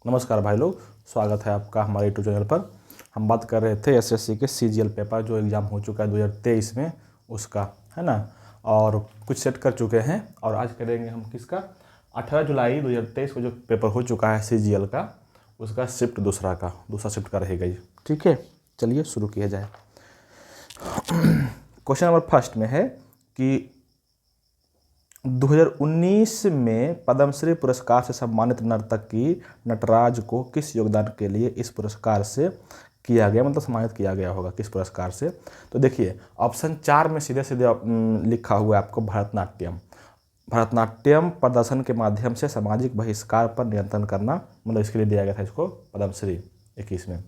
नमस्कार भाई लोग, स्वागत है आपका हमारे यूट्यूब चैनल पर। हम बात कर रहे थे एसएससी के सीजीएल पेपर जो एग्ज़ाम हो चुका है 2023 में, उसका है ना। और कुछ सेट कर चुके हैं और आज करेंगे हम किसका 18 जुलाई 2023 को जो पेपर हो चुका है सीजीएल का, उसका शिफ्ट दूसरा शिफ्ट का रहेगा ये। ठीक है, चलिए शुरू किया जाए। क्वेश्चन नंबर फर्स्ट में है कि 2019 में पद्मश्री पुरस्कार से सम्मानित नर्तकी नटराज को किस योगदान के लिए इस पुरस्कार से किया गया, मतलब सम्मानित किया गया होगा किस पुरस्कार से। तो देखिए ऑप्शन 4 में सीधे सीधे लिखा हुआ है आपको भरतनाट्यम प्रदर्शन के माध्यम से सामाजिक बहिष्कार पर नियंत्रण करना, मतलब इसके लिए दिया गया था इसको पद्मश्री 21 में।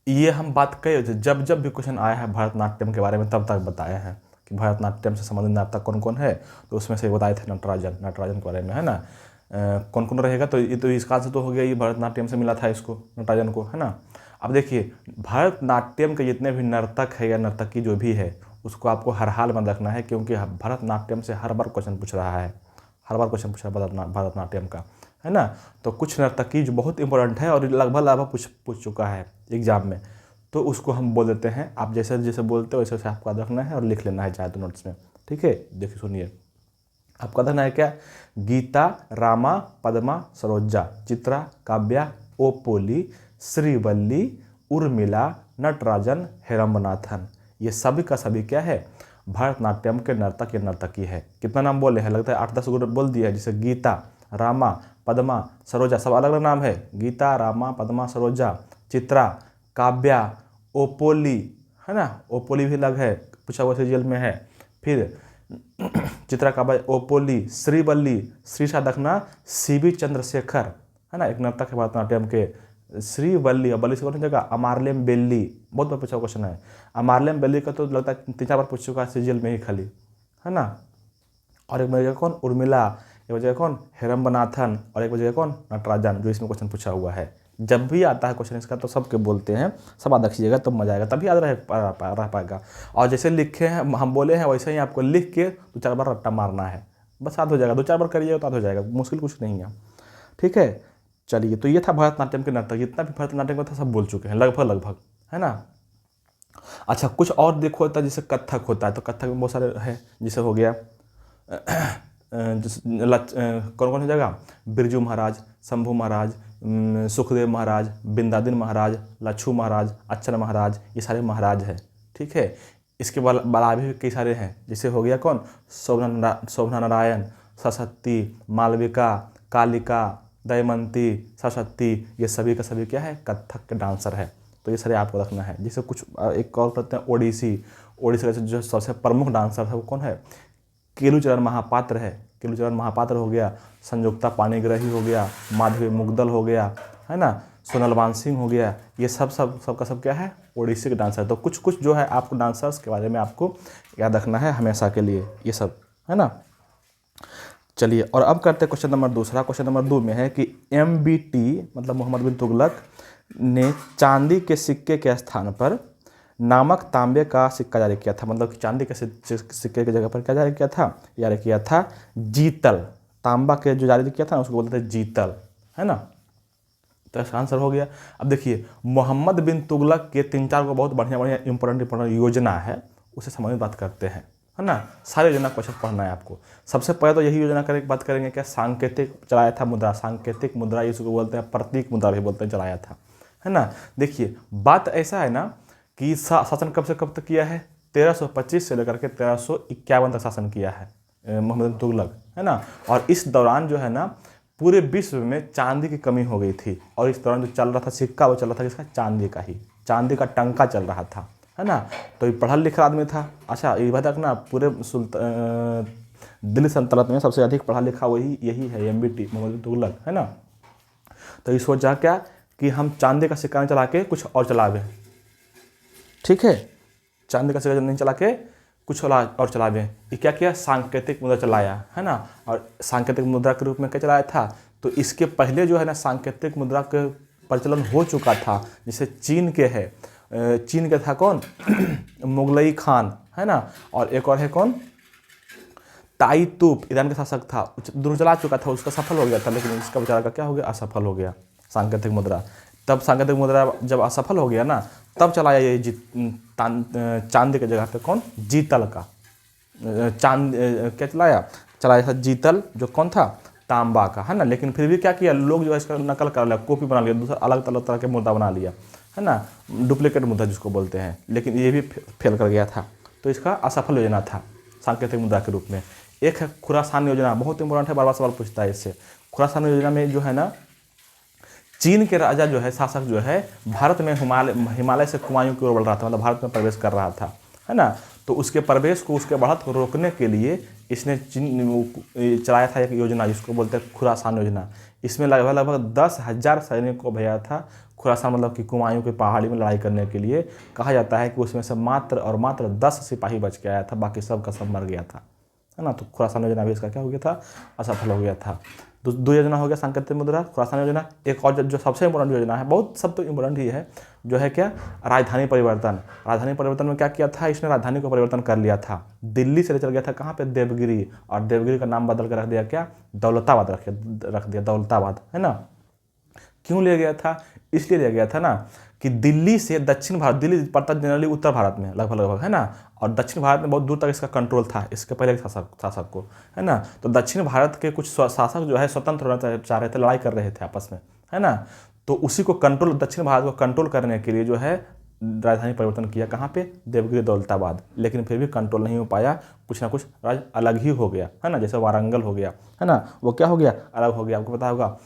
ये हम बात करें जब जब भी क्वेश्चन आया है भरतनाट्यम के बारे में तब तक बताया है कि भरतनाट्यम से संबंधित नर्तक कौन कौन है। तो उसमें से बताए थे नटराजन के बारे में, है ना। कौन कौन रहेगा, तो ये तो इसका आंसर तो हो गया, ये भरतनाट्यम से मिला था इसको, नटराजन को, है ना। अब देखिए भरतनाट्यम के जितने भी नर्तक है या नर्तकी जो भी है उसको आपको हर हाल में रखना है, क्योंकि भरतनाट्यम से हर बार क्वेश्चन पूछ रहा है, भरतनाट्यम का, है ना। तो कुछ नर्तकी जो बहुत इंपॉर्टेंट है और लगभग पूछ चुका है एग्जाम में, तो उसको हम बोल देते हैं। आप जैसे जैसे बोलते हो वैसे वैसे आपको याद रखना है और लिख लेना है चाहे तो नोट्स में। ठीक है, देखिए सुनिए, आपका रखना है क्या, गीता, रामा, पद्मा, सरोजा, चित्रा, काव्या, ओपोली, श्रीवल्ली, उर्मिला, नटराजन, हेरम्बनाथन, ये सभी का सभी क्या है, भरतनाट्यम के नर्तक या नर्तकी है। कितना नाम बोले हैं, लगता है 8-10 बोल दिया है, जैसे गीता, रामा, पद्मा, सरोजा, सब अलग अलग नाम है। गीता, रामा, पद्मा, सरोजा, चित्रा, काव्या, ओपोली, है ना, ओपोली भी अलग है, पूछा हुआ सीरियल में है। फिर चित्रा, काव्या, ओपोली, श्रीवल्ली, श्री सा रखना, सीबी चंद्रशेखर, है ना, एक नर्तक है भरतनाट्यम के। श्रीवल्ली, और बल्ली से कौन सी जगह, अमारलेम बेल्ली, बहुत बार पूछा क्वेश्चन है। अमारलेम बेल्ली का तो लगता है 3-4 बार पूछ चुका है सीरियल में ही खाली, है ना। और एक बजेगा कौन, उर्मिला, एक बजेगा कौन, हेरम्बनाथन, और एक बजेगा कौन, नटराजन, जो इसमें क्वेश्चन पूछा हुआ है। जब भी आता है क्वेश्चन इसका तो सबके बोलते हैं, सब याद रखिएगा तो मजा आएगा, तभी याद रह पाएगा। और जैसे लिखे हैं हम बोले हैं वैसे ही आपको लिख के 2-4 बार रट्टा मारना है, बस याद हो जाएगा। 2-4 बार करिएगा तो याद हो जाएगा, मुश्किल कुछ नहीं है। ठीक है, चलिए, तो ये था भरतनाट्यम के नर्तक, जितना भी भरतनाट्यम का था सब बोल चुके हैं लगभग, है ना। अच्छा, कुछ और देखो होता है, जैसे कथक होता है, तो कथक में बहुत सारे है, जैसे हो गया कौन कौन सी जगह, बिरजू महाराज, शंभू महाराज, सुखदेव महाराज, बिंदादिन महाराज, लच्छू महाराज, अच्छन महाराज, ये सारे महाराज हैं। ठीक है, इसके अलावा भी कई सारे हैं, जैसे हो गया कौन, शोभना नारायण, सरस्वती, मालविका, कालिका, दयमंती, सरस्वती, ये सभी का सभी क्या है, कथक के डांसर है। तो ये सारे आपको रखना है। जैसे कुछ एक और करते हैं ओडिसी का जो सबसे प्रमुख डांसर है वो कौन है, केलुचरण महापात्र है। केलुचरण महापात्र हो गया, संयुक्ता पाणिग्राही हो गया, माधवी मुग्दल हो गया, है ना, सोनलवान सिंह हो गया। ये सबका सब क्या है, ओडिसी के डांसर। तो कुछ जो है आपको डांसर्स के बारे में आपको याद रखना है हमेशा के लिए, ये सब, है ना। चलिए, और अब करते हैं क्वेश्चन नंबर दूसरा। क्वेश्चन नंबर 2 में है कि MBT मतलब मोहम्मद बिन तुगलक ने चांदी के सिक्के के स्थान पर नामक तांबे का सिक्का जारी किया था, मतलब कि चांदी के सिक्के की जगह पर क्या जारी किया था, जीतल। तांबा के जो जारी किया था ना उसको बोलते थे जीतल, है ना। तो इसका आंसर हो गया। अब देखिए मोहम्मद बिन तुगलक के 3-4 को बहुत बढ़िया इंपॉर्टेंट योजना है, उससे संबंधित बात करते हैं, है ना। सारी योजना क्वेश्चन पढ़ना है आपको। सबसे पहले तो यही योजना करके बात करेंगे क्या, सांकेतिक चलाया था मुद्रा, सांकेतिक मुद्रा इसको बोलते हैं, प्रतीक मुद्रा भी बोलते हैं, चलाया था, है ना। देखिए बात ऐसा है ना कि शासन कब से कब तक किया है, 1325 से लेकर के 1351 तक शासन किया है मोहम्मद बिन तुगलक, है ना। और इस दौरान जो है ना पूरे विश्व में चांदी की कमी हो गई थी, और इस दौरान जो चल रहा था सिक्का वो चल रहा था किसका, चांदी का ही, चांदी का टंका चल रहा था, है ना। तो ये पढ़ा लिखा आदमी था। अच्छा ये बात रखना, पूरे दिल्ली सल्तनत में सबसे अधिक पढ़ा लिखा यही है, MBT मोहम्मद बिन तुगलक, है ना। तो ये सोचा क्या कि हम चांदी का सिक्का नहीं चला के कुछ और चलावे, ठीक है, चांदी का सिक्का नहीं चला के कुछ और चलावे। ये क्या किया, सांकेतिक मुद्रा चलाया, है ना। और सांकेतिक मुद्रा के रूप में क्या चलाया था, तो इसके पहले जो है ना सांकेतिक मुद्रा के प्रचलन हो चुका था, जैसे चीन के था कौन मुगलई खान, है ना। और एक और है कौन, ताइतुप ईरान का शासक था, दोनों चला चुका था, उसका सफल हो गया था, लेकिन इसका बेचारा का क्या हो गया, असफल हो गया सांकेतिक मुद्रा। तब सांकेतिक मुद्रा जब असफल हो गया ना, तब चलाया ये चांदी की जगह पे कौन, जीतल का चांद क्या चलाया था जीतल, जो कौन था, तांबा का, है ना। लेकिन फिर भी क्या किया लोग जो है इसका नकल कर लिया, कॉपी बना लिया, दूसरा अलग अलग तरह के मुद्रा बना लिया, है ना, डुप्लीकेट मुद्रा जिसको बोलते हैं, लेकिन ये भी फेल कर गया था। तो इसका असफल योजना था सांकेतिक मुद्रा के रूप में। एक है खुरासान योजना, बहुत इंपॉर्टेंट है, बार बार सवाल पूछता है इससे। खुरासान योजना में जो है ना, चीन के राजा जो है, शासक जो है, भारत में हिमालय से कुमायूं की ओर बढ़ रहा था, मतलब भारत में प्रवेश कर रहा था, है ना। तो उसके प्रवेश को, उसके बढ़त को रोकने के लिए इसने चलाया था एक योजना जिसको बोलते हैं खुरासान योजना। इसमें लगभग 10,000 सैनिकों को भेजा था खुरासान, मतलब कि कुमायूं की पहाड़ी में लड़ाई करने के लिए। कहा जाता है कि उसमें से मात्र और मात्र 10 सिपाही बच के आया था, बाकी सब का सब मर गया था, है ना। तो खुरासान योजना भी इसका क्या हो गया था, असफल हो गया था। दो योजना हो गया सांकेतिक मुद्रा, खुरासान योजना। एक और जो सबसे इंपॉर्टेंट योजना है, बहुत सब तो इंपॉर्टेंट ही है, जो है क्या, राजधानी परिवर्तन। राजधानी परिवर्तन में क्या किया था इसने, राजधानी को परिवर्तन कर लिया था, दिल्ली से ले चल गया था कहाँ पे, देवगिरी, और देवगिरी का नाम बदल कर रख दिया क्या, दौलताबाद रख दिया, दौलताबाद, है ना। क्यों ले गया था, इसलिए लिया गया था ना कि दिल्ली से दक्षिण भारत, दिल्ली पड़ता जनरली उत्तर भारत में लगभग, है ना, और दक्षिण भारत में बहुत दूर तक इसका कंट्रोल था, इसके पहले शासक को, है ना। तो दक्षिण भारत के कुछ शासक जो है स्वतंत्र होना चाह रहे थे, लड़ाई कर रहे थे आपस में, है ना। तो उसी को कंट्रोल, दक्षिण भारत को कंट्रोल करने के लिए जो है राजधानी परिवर्तन किया, कहाँ पे, देवगिरी दौलताबाद। लेकिन फिर भी कंट्रोल नहीं हो पाया, कुछ ना कुछ राज्य अलग ही हो गया, है ना, जैसे वारंगल हो गया, है ना, वो क्या हो गया, अलग हो गया। आपको पता होगा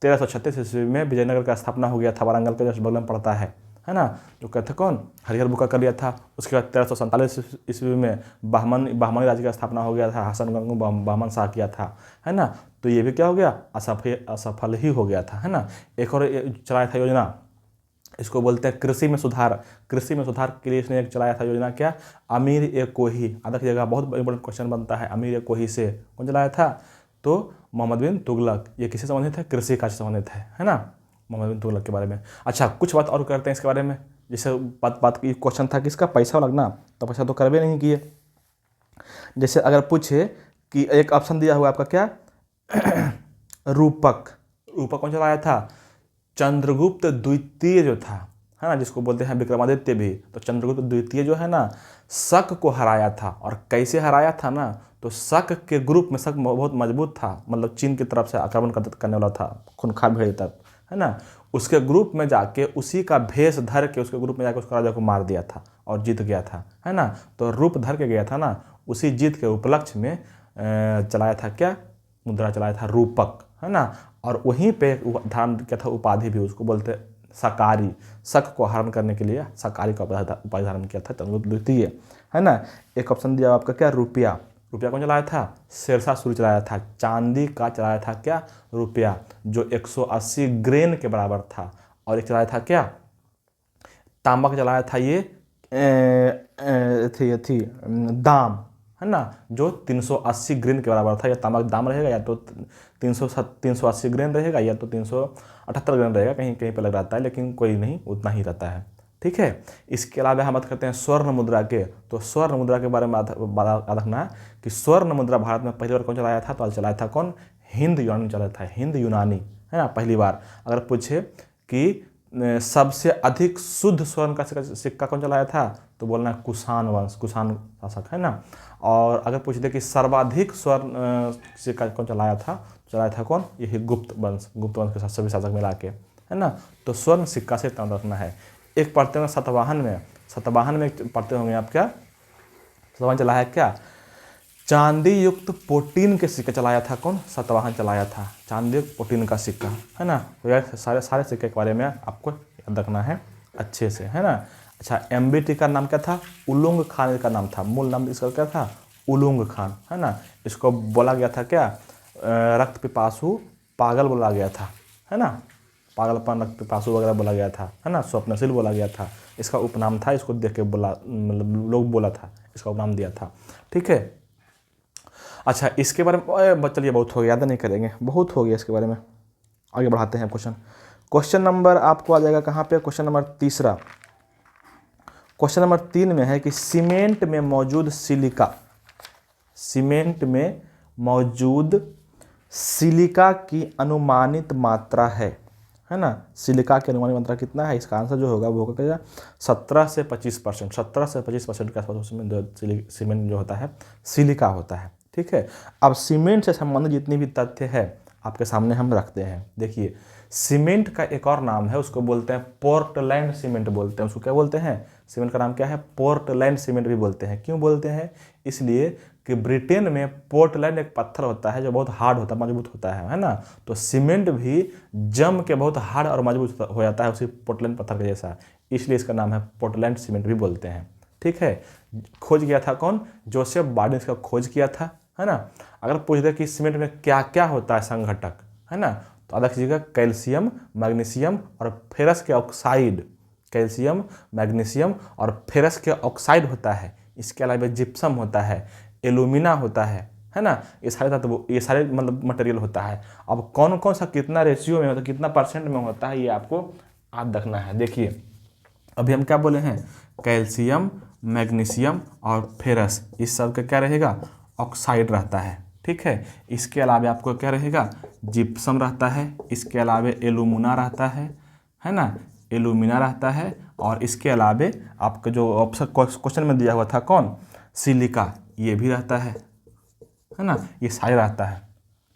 1336 ईस्वी में विजयनगर का स्थापना हो गया था, वारंगल के जस्ट बगल में पड़ता है ना। जो कहते कौन, हरिहर बुक्का कर लिया था। उसके बाद 1347 ईस्वी में बहमनी राज्य का स्थापना हो गया था, हसन गंगू बहमन शाह किया था, है ना। तो ये भी क्या हो गया, असफल ही हो गया था, है ना। एक और चलाया था योजना, इसको बोलते हैं कृषि में सुधार। कृषि में सुधार के लिए इसने एक चलाया था योजना, क्या, अमीर ए कोही। आधा की जगह बहुत इंपॉर्टेंट क्वेश्चन बनता है, अमीर ए कोही से कौन चलाया था, तो मोहम्मद बिन तुगलक। ये किससे संबंधित है, कृषि कार्य से संबंधित है ना, मोहम्मद बिन तुगलक के बारे में। अच्छा, कुछ बात और करते हैं इसके बारे में। जैसे बात की क्वेश्चन था कि इसका पैसा लगना, तो पैसा तो करवे नहीं किए। जैसे अगर पूछे कि एक ऑप्शन दिया हुआ आपका क्या, रूपक कौन चलाया था, चंद्रगुप्त द्वितीय जो था, है ना, जिसको बोलते हैं विक्रमादित्य भी। तो चंद्रगुप्त द्वितीय जो है ना, शक को हराया था। और कैसे हराया था ना, तो शक के ग्रुप में, शक बहुत मजबूत था, मतलब चीन की तरफ से आक्रमण करने वाला था, खूंखार भेड़ तक, है ना। उसके ग्रुप में जाके, उसी का भेष धर के उसके ग्रुप में जाकर उसका राजा को मार दिया था और जीत गया था, है ना। तो रूप धर के गया था ना, उसी जीत के उपलक्ष्य में चलाया था क्या, मुद्रा चलाया था रूपक, है ना। और वहीं पे धारण किया था उपाधि भी, उसको बोलते सकारी। शक को हरण करने के लिए सकारी का उपाधि धारण किया था चंद्रगुप्त द्वितीय, है ना। एक ऑप्शन दिया आपका क्या, रुपया कौन चलाया था, शेरशाह सूरी चलाया था। चांदी का चलाया था क्या, रुपया, जो 180 ग्रेन के बराबर था। और एक चलाया था क्या, तांबा का चलाया था ये थी दाम, है ना, जो 380 ग्रेन के बराबर था। या तांबा का दाम रहेगा, या तो 380 ग्रेन रहेगा, या तो 378 ग्रेन रहेगा, कहीं कहीं पर लग रहता है, लेकिन कोई नहीं, उतना ही रहता है, ठीक है। इसके अलावा हम बात करते हैं स्वर्ण मुद्रा के। तो स्वर्ण मुद्रा के बारे में याद रखना है कि स्वर्ण मुद्रा भारत में पहली बार कौन चलाया था, तो चलाया था कौन, हिंद यूनानी चलाया था, हिंद यूनानी, है ना, पहली बार। अगर पूछे कि सबसे अधिक शुद्ध स्वर्ण का सिक्का कौन चलाया था, तो बोलना है कुषाण वंश, कुषाण शासक, है ना। और अगर पूछते कि सर्वाधिक स्वर्ण सिक्का कौन चलाया था कौन, यही गुप्त वंश के साथ सभी शासक मिला के, है ना। तो स्वर्ण सिक्का से इतना रखना है। एक पढ़ते हैं सतवाहन में पढ़ते होंगे आप, क्या सतवाहन चलाया है क्या, चांदी युक्त पोटीन के सिक्के चलाया था कौन, सतवाहन चलाया था, चांदी युक्त पोटीन का सिक्का, है ना। तो यार सारे सिक्के के बारे में आपको याद रखना है अच्छे से, है ना। अच्छा, MBT का नाम क्या था, उलुंग खान का नाम था, मूल नाम इसका क्या था, उलुंग खान, है ना। इसको बोला गया था क्या, रक्त पिपासु पागल बोला गया था, है ना, पागलपन रक्त पिपासु वगैरह बोला गया था, है ना, स्वप्नशील बोला गया था। इसका उपनाम था, इसको देख के बोला, मतलब लोग बोला था, इसका उपनाम दिया था, ठीक है। अच्छा, इसके बारे में चलिए, बहुत हो गया, याद नहीं करेंगे, बहुत हो गया इसके बारे में। आगे बढ़ाते हैं क्वेश्चन नंबर आपको आ जाएगा कहाँ पे, क्वेश्चन नंबर 3। क्वेश्चन नंबर 3 में है कि सीमेंट में मौजूद सिलिका, सीमेंट में मौजूद सिलिका की अनुमानित मात्रा है ना। सिलिका की अनुमानित मात्रा कितना है, इसका आंसर जो होगा वो होगा क्या, 17 से 25%, 17 से 25% के आसपास उसमें सीमेंट जो होता है सिलिका होता है। ठीक है, अब सीमेंट से संबंधित जितनी भी तथ्य है आपके सामने हम रखते हैं। देखिए, सीमेंट का एक और नाम है, उसको बोलते हैं पोर्टलैंड सीमेंट बोलते हैं। उसको क्या बोलते हैं, सीमेंट का नाम क्या है, पोर्टलैंड सीमेंट भी बोलते हैं। क्यों बोलते हैं, इसलिए कि ब्रिटेन में पोर्टलैंड एक पत्थर होता है जो बहुत हार्ड होता है, मजबूत होता है ना। तो सीमेंट भी जम के बहुत हार्ड और मजबूत हो जाता है उसी पोर्टलैंड पत्थर के जैसा, इसलिए इसका नाम है पोर्टलैंड सीमेंट भी बोलते हैं। ठीक है, खोज किया था कौन, जोसेफ बार्डिन इसका खोज किया था, है ना। अगर पूछ दे कि सीमेंट में क्या क्या होता है संघटक, है ना, तो याद रखिएगा कैल्शियम, मैग्नीशियम और फेरस के ऑक्साइड, कैल्शियम, मैग्नीशियम और फेरस के ऑक्साइड होता है। इसके अलावा जिप्सम होता है, एल्यूमिना होता है ना। ये सारे मतलब मटेरियल होता है। अब कौन कौन सा कितना रेशियो में होता है, कितना परसेंट में होता है, ये आपको याद रखना है। देखिए, अभी हम क्या बोले हैं, कैल्शियम, मैग्नीशियम और फेरस, इस सब का क्या रहेगा, ऑक्साइड रहता है। ठीक है, इसके अलावा आपको क्या रहेगा, जिप्सम रहता है। इसके अलावा एल्यूमिना रहता है ना, एल्यूमिना रहता है। और इसके अलावा आपका जो ऑप्शन क्वेश्चन में दिया हुआ था कौन, सिलिका, ये भी रहता है ना, ये सारे रहता है।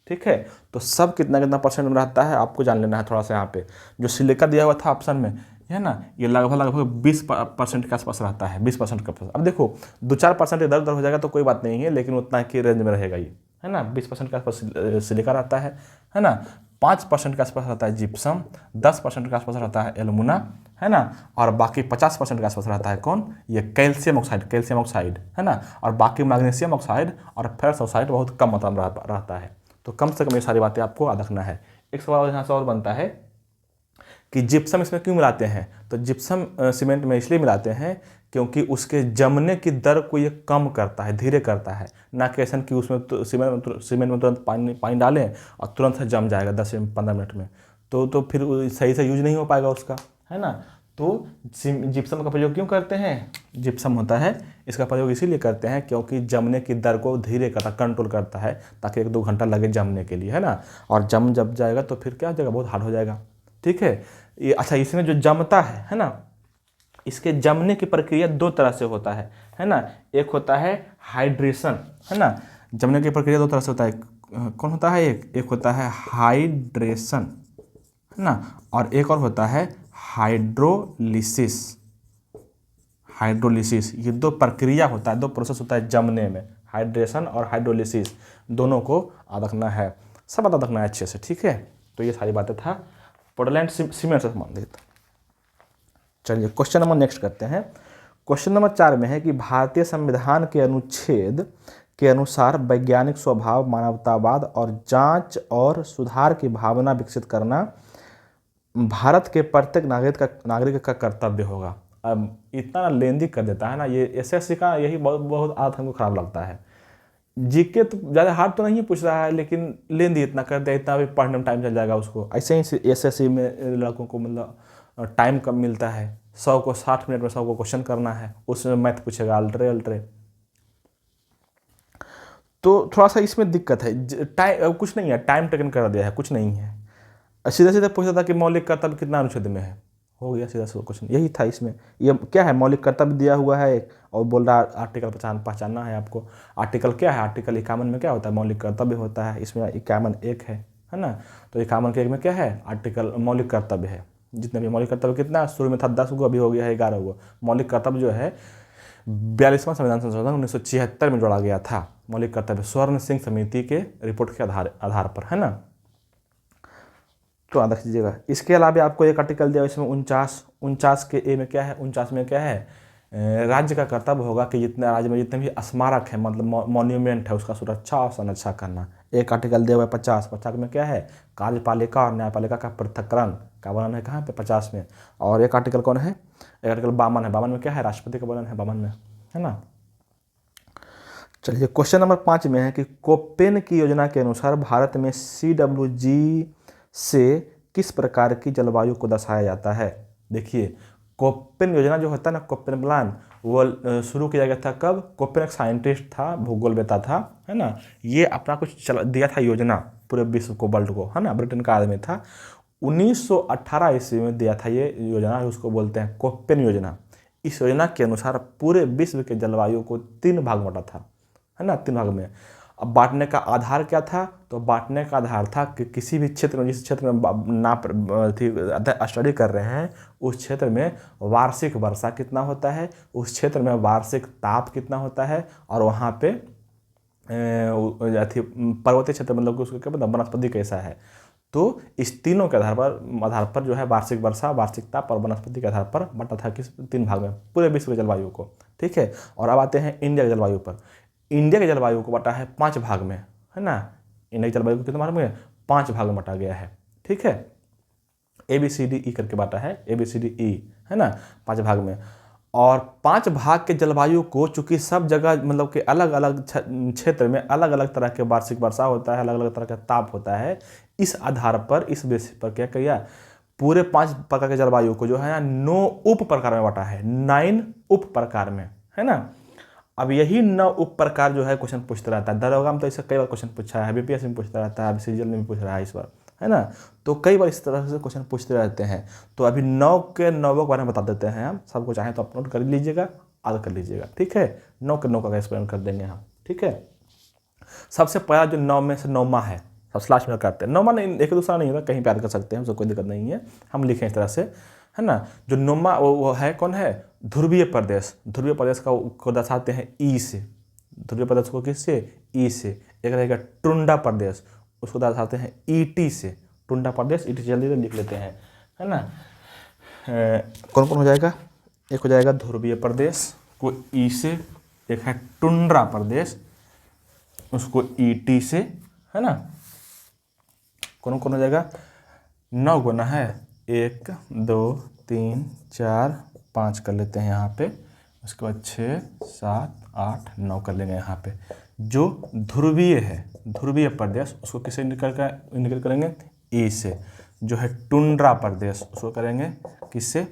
ठीक है, तो सब कितना कितना परसेंट में रहता है आपको जान लेना है थोड़ा सा। यहाँ पे जो सिलिका दिया हुआ था ऑप्शन में, है ना, ये लगभग 20% के आसपास रहता है, 20% के आसपास। अब देखो 2-4% इधर उधर हो जाएगा तो कोई बात नहीं है, लेकिन उतना की रेंज में रहेगा ये, है ना। 20% के आसपास सिलिका रहता है ना। 5% के आसपास रहता है जिप्सम, 10% के आसपास रहता है एल्यूमिना, है ना। और बाकी 50% के आसपास रहता है कौन, ये कैल्शियम ऑक्साइड, है ना। और बाकी मैग्नीशियम ऑक्साइड और फेरस ऑक्साइड बहुत कम मात्रा में रहता है। तो कम से कम ये सारी बातें आपको याद रखना है। एक सवाल यहाँ से और बनता है कि जिप्सम इसमें क्यों मिलाते हैं, तो जिप्सम सीमेंट में इसलिए मिलाते हैं क्योंकि उसके जमने की दर को ये कम करता है, धीरे करता है, ना कि ऐसा कि उसमें तो सीमेंट में तुरंत पानी डालें और तुरंत से जम जाएगा 10 से 15 मिनट में, तो फिर सही से यूज नहीं हो पाएगा उसका, है ना। तो जिप्सम का प्रयोग क्यों करते हैं, जिप्सम होता है इसका प्रयोग इसीलिए करते हैं क्योंकि जमने की दर को धीरे करता, कंट्रोल करता है, ताकि 1-2 घंटा लगे जमने के लिए, है ना। और जब जाएगा तो फिर क्या हो जाएगा, बहुत हार्ड हो जाएगा। ठीक है, ये अच्छा, इसमें जो जमता है ना, इसके जमने की प्रक्रिया 2 तरह से होता है ना। एक होता है हाइड्रेशन, है ना। जमने की प्रक्रिया 2 तरह से होता है, कौन होता है, एक होता है हाइड्रेशन, है ना, और एक और होता है हाइड्रोलिसिस। ये 2 प्रक्रिया होता है, 2 प्रोसेस होता है जमने में, हाइड्रेशन और हाइड्रोलिसिस, दोनों को याद रखना है, सब याद रखना है अच्छे से। ठीक है, तो ये सारी बातें था पोर्टलैंड सीमेंट से संबंधित। चलिए क्वेश्चन नंबर नेक्स्ट करते हैं। क्वेश्चन नंबर 4 में है कि भारतीय संविधान के अनुच्छेद के अनुसार वैज्ञानिक स्वभाव, मानवतावाद और जांच और सुधार की भावना विकसित करना भारत के प्रत्येक नागरिक का कर्तव्य होगा। अब इतना लेंदी कर देता है ना ये एसएससी का, यही बहुत आदत हमको खराब लगता है। जीके तो ज़्यादा हार्ड तो नहीं पूछ रहा है, लेकिन लेंदी इतना कर दिया, इतना भी पढ़ने में टाइम चल जाएगा उसको। ऐसे ही एसएससी में लड़कों को मतलब टाइम कम मिलता है, 100 को 60 मिनट में 100 को क्वेश्चन करना है, उसमें मैथ पूछेगा अल्ट्रे। तो थोड़ा सा इसमें दिक्कत है, टाइम कुछ नहीं है, टाइम टेकन कर दिया है, कुछ नहीं है। सीधा पूछा था कि मौलिक कर्तव्य कितना अनुच्छेद में है, हो गया सीधा क्वेश्चन, यही था इसमें। ये क्या है, मौलिक कर्तव्य दिया हुआ है एक, और बोल रहा आर्टिकल पहचानना है आपको। आर्टिकल क्या है, आर्टिकल 51 में क्या होता है, मौलिक कर्तव्य होता है। इसमें 51 एक है ना, तो 51 के एक में क्या है, आर्टिकल मौलिक कर्तव्य है। जितने भी मौलिक कर्तव्य कितना, शुरू में था 10 गो, अभी हो गया है 11 गो। मौलिक कर्तव्य जो है 42वां संविधान संशोधन 1976 में जोड़ा गया था। मौलिक कर्तव्य स्वर्ण सिंह समिति के रिपोर्ट के आधार पर, है ना, तो याद रख लीजिएगा। इसके अलावा आपको एक आर्टिकल दिया इसमें 49 के ए में क्या है, 49 में क्या है, राज्य का कर्तव्य होगा कि जितने राज्य में जितने भी स्मारक है, मतलब मॉन्यूमेंट है, उसका सुरक्षा और संरक्षा करना। एक आर्टिकल दिया हुआ है 50 में क्या है, कार्यपालिका और न्यायपालिका का पृथक्करण का वर्णन है कहाँ पे, 50 में। और एक आर्टिकल कौन है, एक आर्टिकल 52 है, 52 में क्या है, राष्ट्रपति का वर्णन है 52 में, है ना। चलिए क्वेश्चन नंबर 5 में है कि कोपेन की योजना के अनुसार भारत में CWG से किस प्रकार की जलवायु को दर्शाया जाता है। देखिए कोपेन योजना जो होता है ना, कोपेन प्लान, वो शुरू किया गया था कब? कोपेन एक साइंटिस्ट था, भूगोलवेता था, है ना, ये अपना कुछ दिया था योजना पूरे विश्व को, वर्ल्ड को, है ना, ब्रिटेन का आदमी था। 1918 ईस्वी में दिया था ये योजना, उसको बोलते हैं कोपेन योजना। इस योजना के अनुसार पूरे विश्व के जलवायु को 3 भाग बांटा था, है ना, 3 भाग में। अब बांटने का आधार क्या था? तो बांटने का आधार था कि किसी भी क्षेत्र में, जिस क्षेत्र में नाप स्टडी कर रहे हैं, उस क्षेत्र में वार्षिक वर्षा कितना होता है, उस क्षेत्र में वार्षिक ताप कितना होता है, और वहाँ पे पर्वतीय क्षेत्र मतलब उसको क्या मतलब वनस्पति कैसा है। तो इस तीनों के आधार पर जो है वार्षिक वर्षा, वार्षिक ताप और वनस्पति के आधार पर बांटा था किस 3 भाग में पूरे विश्व के जलवायु को, ठीक है। और अब आते हैं इंडिया की जलवायु पर। इंडिया के जलवायु को बांटा है 5 भाग में, है ना। इंडिया की जलवायु को कितने भाग में? 5 भाग में बांटा गया है, ठीक है। ABCDE करके बांटा है, ABCDE, है ना, 5 भाग में। और 5 भाग के जलवायु को चूंकि सब जगह मतलब कि अलग अलग क्षेत्र में अलग अलग तरह के वार्षिक वर्षा होता है, अलग अलग तरह का ताप होता है, इस आधार पर, इस बेसिस पर क्या किया, पूरे 5 प्रकार के जलवायु को जो है 9 उप प्रकार में बांटा है, 9 उप प्रकार में, है ना। अब यही 9 उप प्रकार जो है क्वेश्चन पूछता रहता है, दरोगा में तो इससे कई बार क्वेश्चन पूछा है, BPSC में पूछता रहता है, अभी सीजीएल में भी पूछ रहा है इस बार, है ना। तो कई बार इस तरह से क्वेश्चन पूछते रहते हैं। तो अभी 9 के 9 के बारे में बता देते हैं हम, सबको चाहें तो अपलोड कर लीजिएगा, आगे कर लीजिएगा, ठीक है। 9 के 9 का एक्सप्लेन कर देंगे हम, ठीक है। सबसे पहला जो 9 में से 9वां है, सबसे लास्ट में करते हैं। 9वां नहीं, एक दूसरा नहीं होगा, कहीं पे ऐड कर सकते हैं, उसको कोई दिक्कत नहीं है, हम लिखें इस तरह से, है ना। जो 9वां वो है कौन है? ध्रुवीय प्रदेश। ध्रुवीय प्रदेश को दर्शाते हैं ई से। ध्रुवीय प्रदेश को किससे? ई से। एक रहेगा टुंडा प्रदेश, उसको दर्शाते हैं ET से। टुंडा प्रदेश ET, जल्दी से लिख लेते हैं, है ना। कौन कौन हो जाएगा? एक हो जाएगा ध्रुवीय प्रदेश को ई से, एक है टुंड्रा प्रदेश उसको ET से, है ना। कौन कौन हो जाएगा? 9 गुना है, 1 2 3 4 5 कर लेते हैं यहाँ पे, उसके बाद 6 7 8 9 कर लेंगे यहाँ पे। जो ध्रुवीय है, ध्रुवीय प्रदेश, उसको किसे इंडिकेट करेंगे? ई से। जो है टुंड्रा प्रदेश, उसको करेंगे किससे?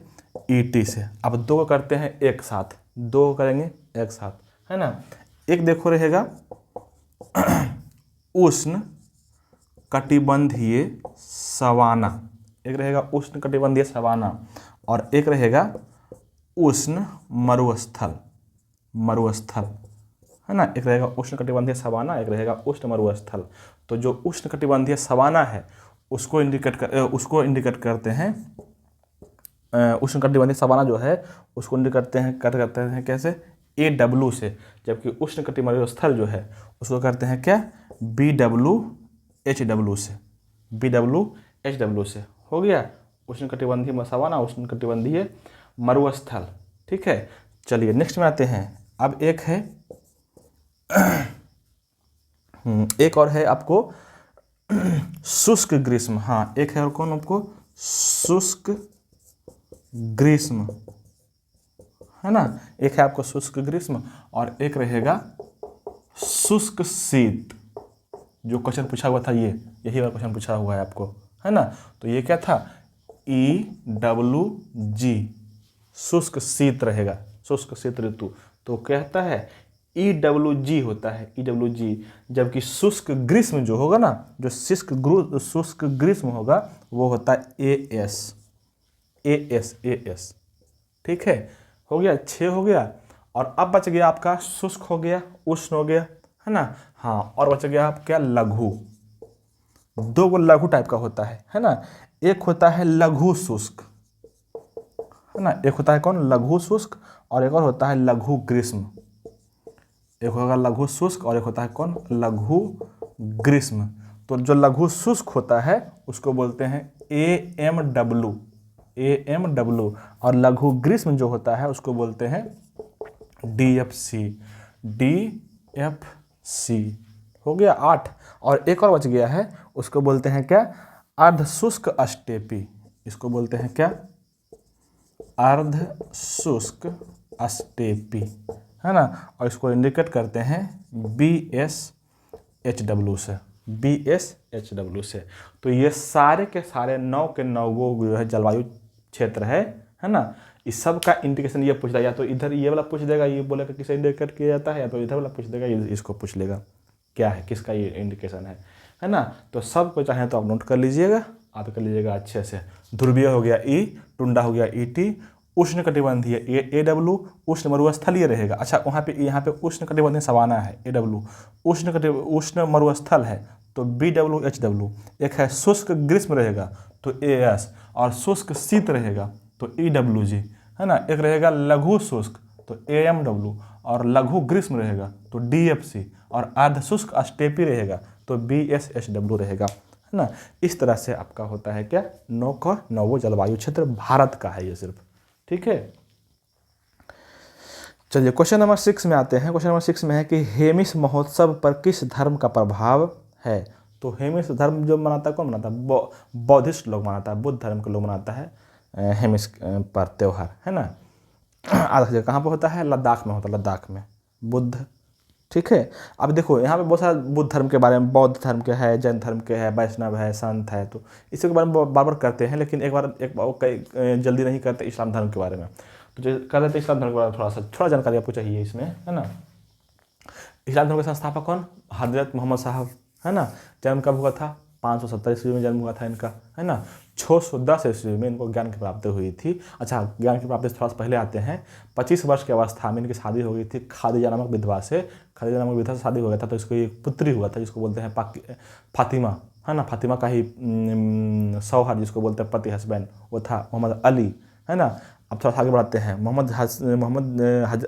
ET से। अब 2 करते हैं एक साथ, 2 करेंगे एक साथ, है ना। एक देखो रहेगा उष्ण कटिबंधीय सवाना, एक रहेगा उष्ण कटिबंधीय सवाना, और एक रहेगा उष्ण मरुस्थल, मरुस्थल, है ना। एक रहेगा उष्ण कटिबंधीय सवाना, एक रहेगा उष्ण मरुस्थल। तो जो उष्ण कटिबंधीय सवाना है उसको इंडिकेट करते हैं, उष्ण कटिबंधीय सवाना जो है उसको इंडिकेट करते हैं कैसे? AW से। जबकि उष्ण कटिबंधीय स्थल जो है उसको करते हैं क्या? BWHW से। BWHW से हो गया उष्ण कटिबंधीय सवाना, उष्ण कटिबंधीय मरुस्थल, ठीक है। चलिए नेक्स्ट में आते हैं। अब एक है एक और है आपको शुष्क ग्रीष्म। हाँ, एक है और कौन आपको? शुष्क ग्रीष्म, है ना। एक है आपको शुष्क ग्रीष्म और एक रहेगा शुष्क शीत। जो क्वेश्चन पूछा हुआ था यही वाला क्वेश्चन पूछा हुआ है आपको, है ना। तो ये क्या था? EWG, शुष्क शीत रहेगा, शुष्क शीत ऋतु। तो कहता है EWG होता है, EWG। जबकि शुष्क ग्रीष्म जो होगा ना, जो शुष्क ग्रीष्म होगा वो होता है AS, ठीक है। हो गया, 6 हो गया। और अब बच गया आपका शुष्क हो गया, उष्ण हो गया, है ना। हाँ, और बच गया आप क्या? लघु। 2 गो लघु टाइप का होता है ना। एक होता है लघु शुष्क, है ना। एक होता है कौन? लघु शुष्क, और एक और होता है लघु ग्रीष्म। एक होगा लघु शुष्क और एक होता है कौन? लघु ग्रीष्म। तो जो लघु शुष्क होता है उसको बोलते हैं AMW, और लघु ग्रीष्म जो होता है उसको बोलते हैं DFC। हो गया 8। और एक और बच गया है, उसको बोलते हैं क्या? अर्ध शुष्क स्टेपी। इसको बोलते हैं क्या? अर्ध शुष्क स्टेपी, है ना। और इसको इंडिकेट करते हैं BSHW से, BSHW से। तो ये सारे के सारे 9 के 9 जो है जलवायु क्षेत्र है ना। इस सब का इंडिकेशन ये पूछ रहा है, या तो इधर ये वाला पूछ देगा, ये बोलेगा किसे इंडिकेट किया जाता है, या तो इधर वाला पूछ देगा, इसको पूछ लेगा क्या है, किसका ये इंडिकेशन है ना। तो सब को चाहे तो आप नोट कर लीजिएगा, आप कर लीजिएगा अच्छे से। ध्रुवीय हो गया ई, टुंडा हो गया ईटी, उष्ण कटिबंधीय ए डब्ल्यू, उष्ण मरुस्थलीय रहेगा। अच्छा यहाँ पे उष्ण कटिबंधीय सवाना है ए डब्ल्यू, उष्ण मरुस्थल है तो बी डब्ल्यू एच डब्ल्यू। एक है शुष्क ग्रीष्म रहेगा तो ए एस, और शुष्क शीत रहेगा तो ई डब्ल्यू जी, है ना। एक रहेगा लघु शुष्क तो ए एम डब्ल्यू, और लघु ग्रीष्म रहेगा तो डी एफ सी, और अर्ध शुष्क स्टेपी रहेगा तो बी एस एच डब्ल्यू रहेगा, है ना। इस तरह से आपका होता है क्या, 9 का 9 जलवायु क्षेत्र भारत का है ये सिर्फ, ठीक है। चलिए क्वेश्चन नंबर 6 में आते हैं। क्वेश्चन नंबर 6 में है कि हेमिस महोत्सव पर किस धर्म का प्रभाव है। तो हेमिस धर्म जो मनाता है, कौन मनाता है, बौद्धिस्ट लोग मनाता है, बुद्ध धर्म के लोग मनाता है हेमिस पर त्यौहार, है ना। आधा जगह कहाँ पर होता है, लद्दाख में होता है, लद्दाख में बुद्ध, ठीक है। अब देखो यहाँ पे बहुत सारा बुद्ध धर्म के बारे में, बौद्ध धर्म के है, जैन धर्म के है, वैष्णव है, संत है, तो इसी के बारे में बार बार करते हैं, लेकिन जल्दी नहीं करते इस्लाम धर्म के बारे में। तो जो कर देते इस्लाम धर्म के बारे में थोड़ा जानकारी आपको चाहिए इसमें, है ना। इस्लाम धर्म के संस्थापक कौन, हजरत मोहम्मद साहब, है ना। जन्म कब हुआ था, 570 ईस्वी में जन्म हुआ था इनका, है ना। 610 ईस्वी में इनको ज्ञान की प्राप्ति हुई थी। अच्छा, ज्ञान की प्राप्ति से थोड़ा सा पहले आते हैं। 25 वर्ष की अवस्था में इनकी शादी हो गई थी खादिजा नामक विधवा से। खादिजा नामक विधवा से शादी हो गया था, तो इसको एक पुत्री हुआ था जिसको बोलते हैं फातिमा, है ना। फातिमा का ही शौहर जिसको बोलते हैं पति, हस्बैंड, वो था मोहम्मद अली, है ना। अब थोड़ा आगे बढ़ाते हैं।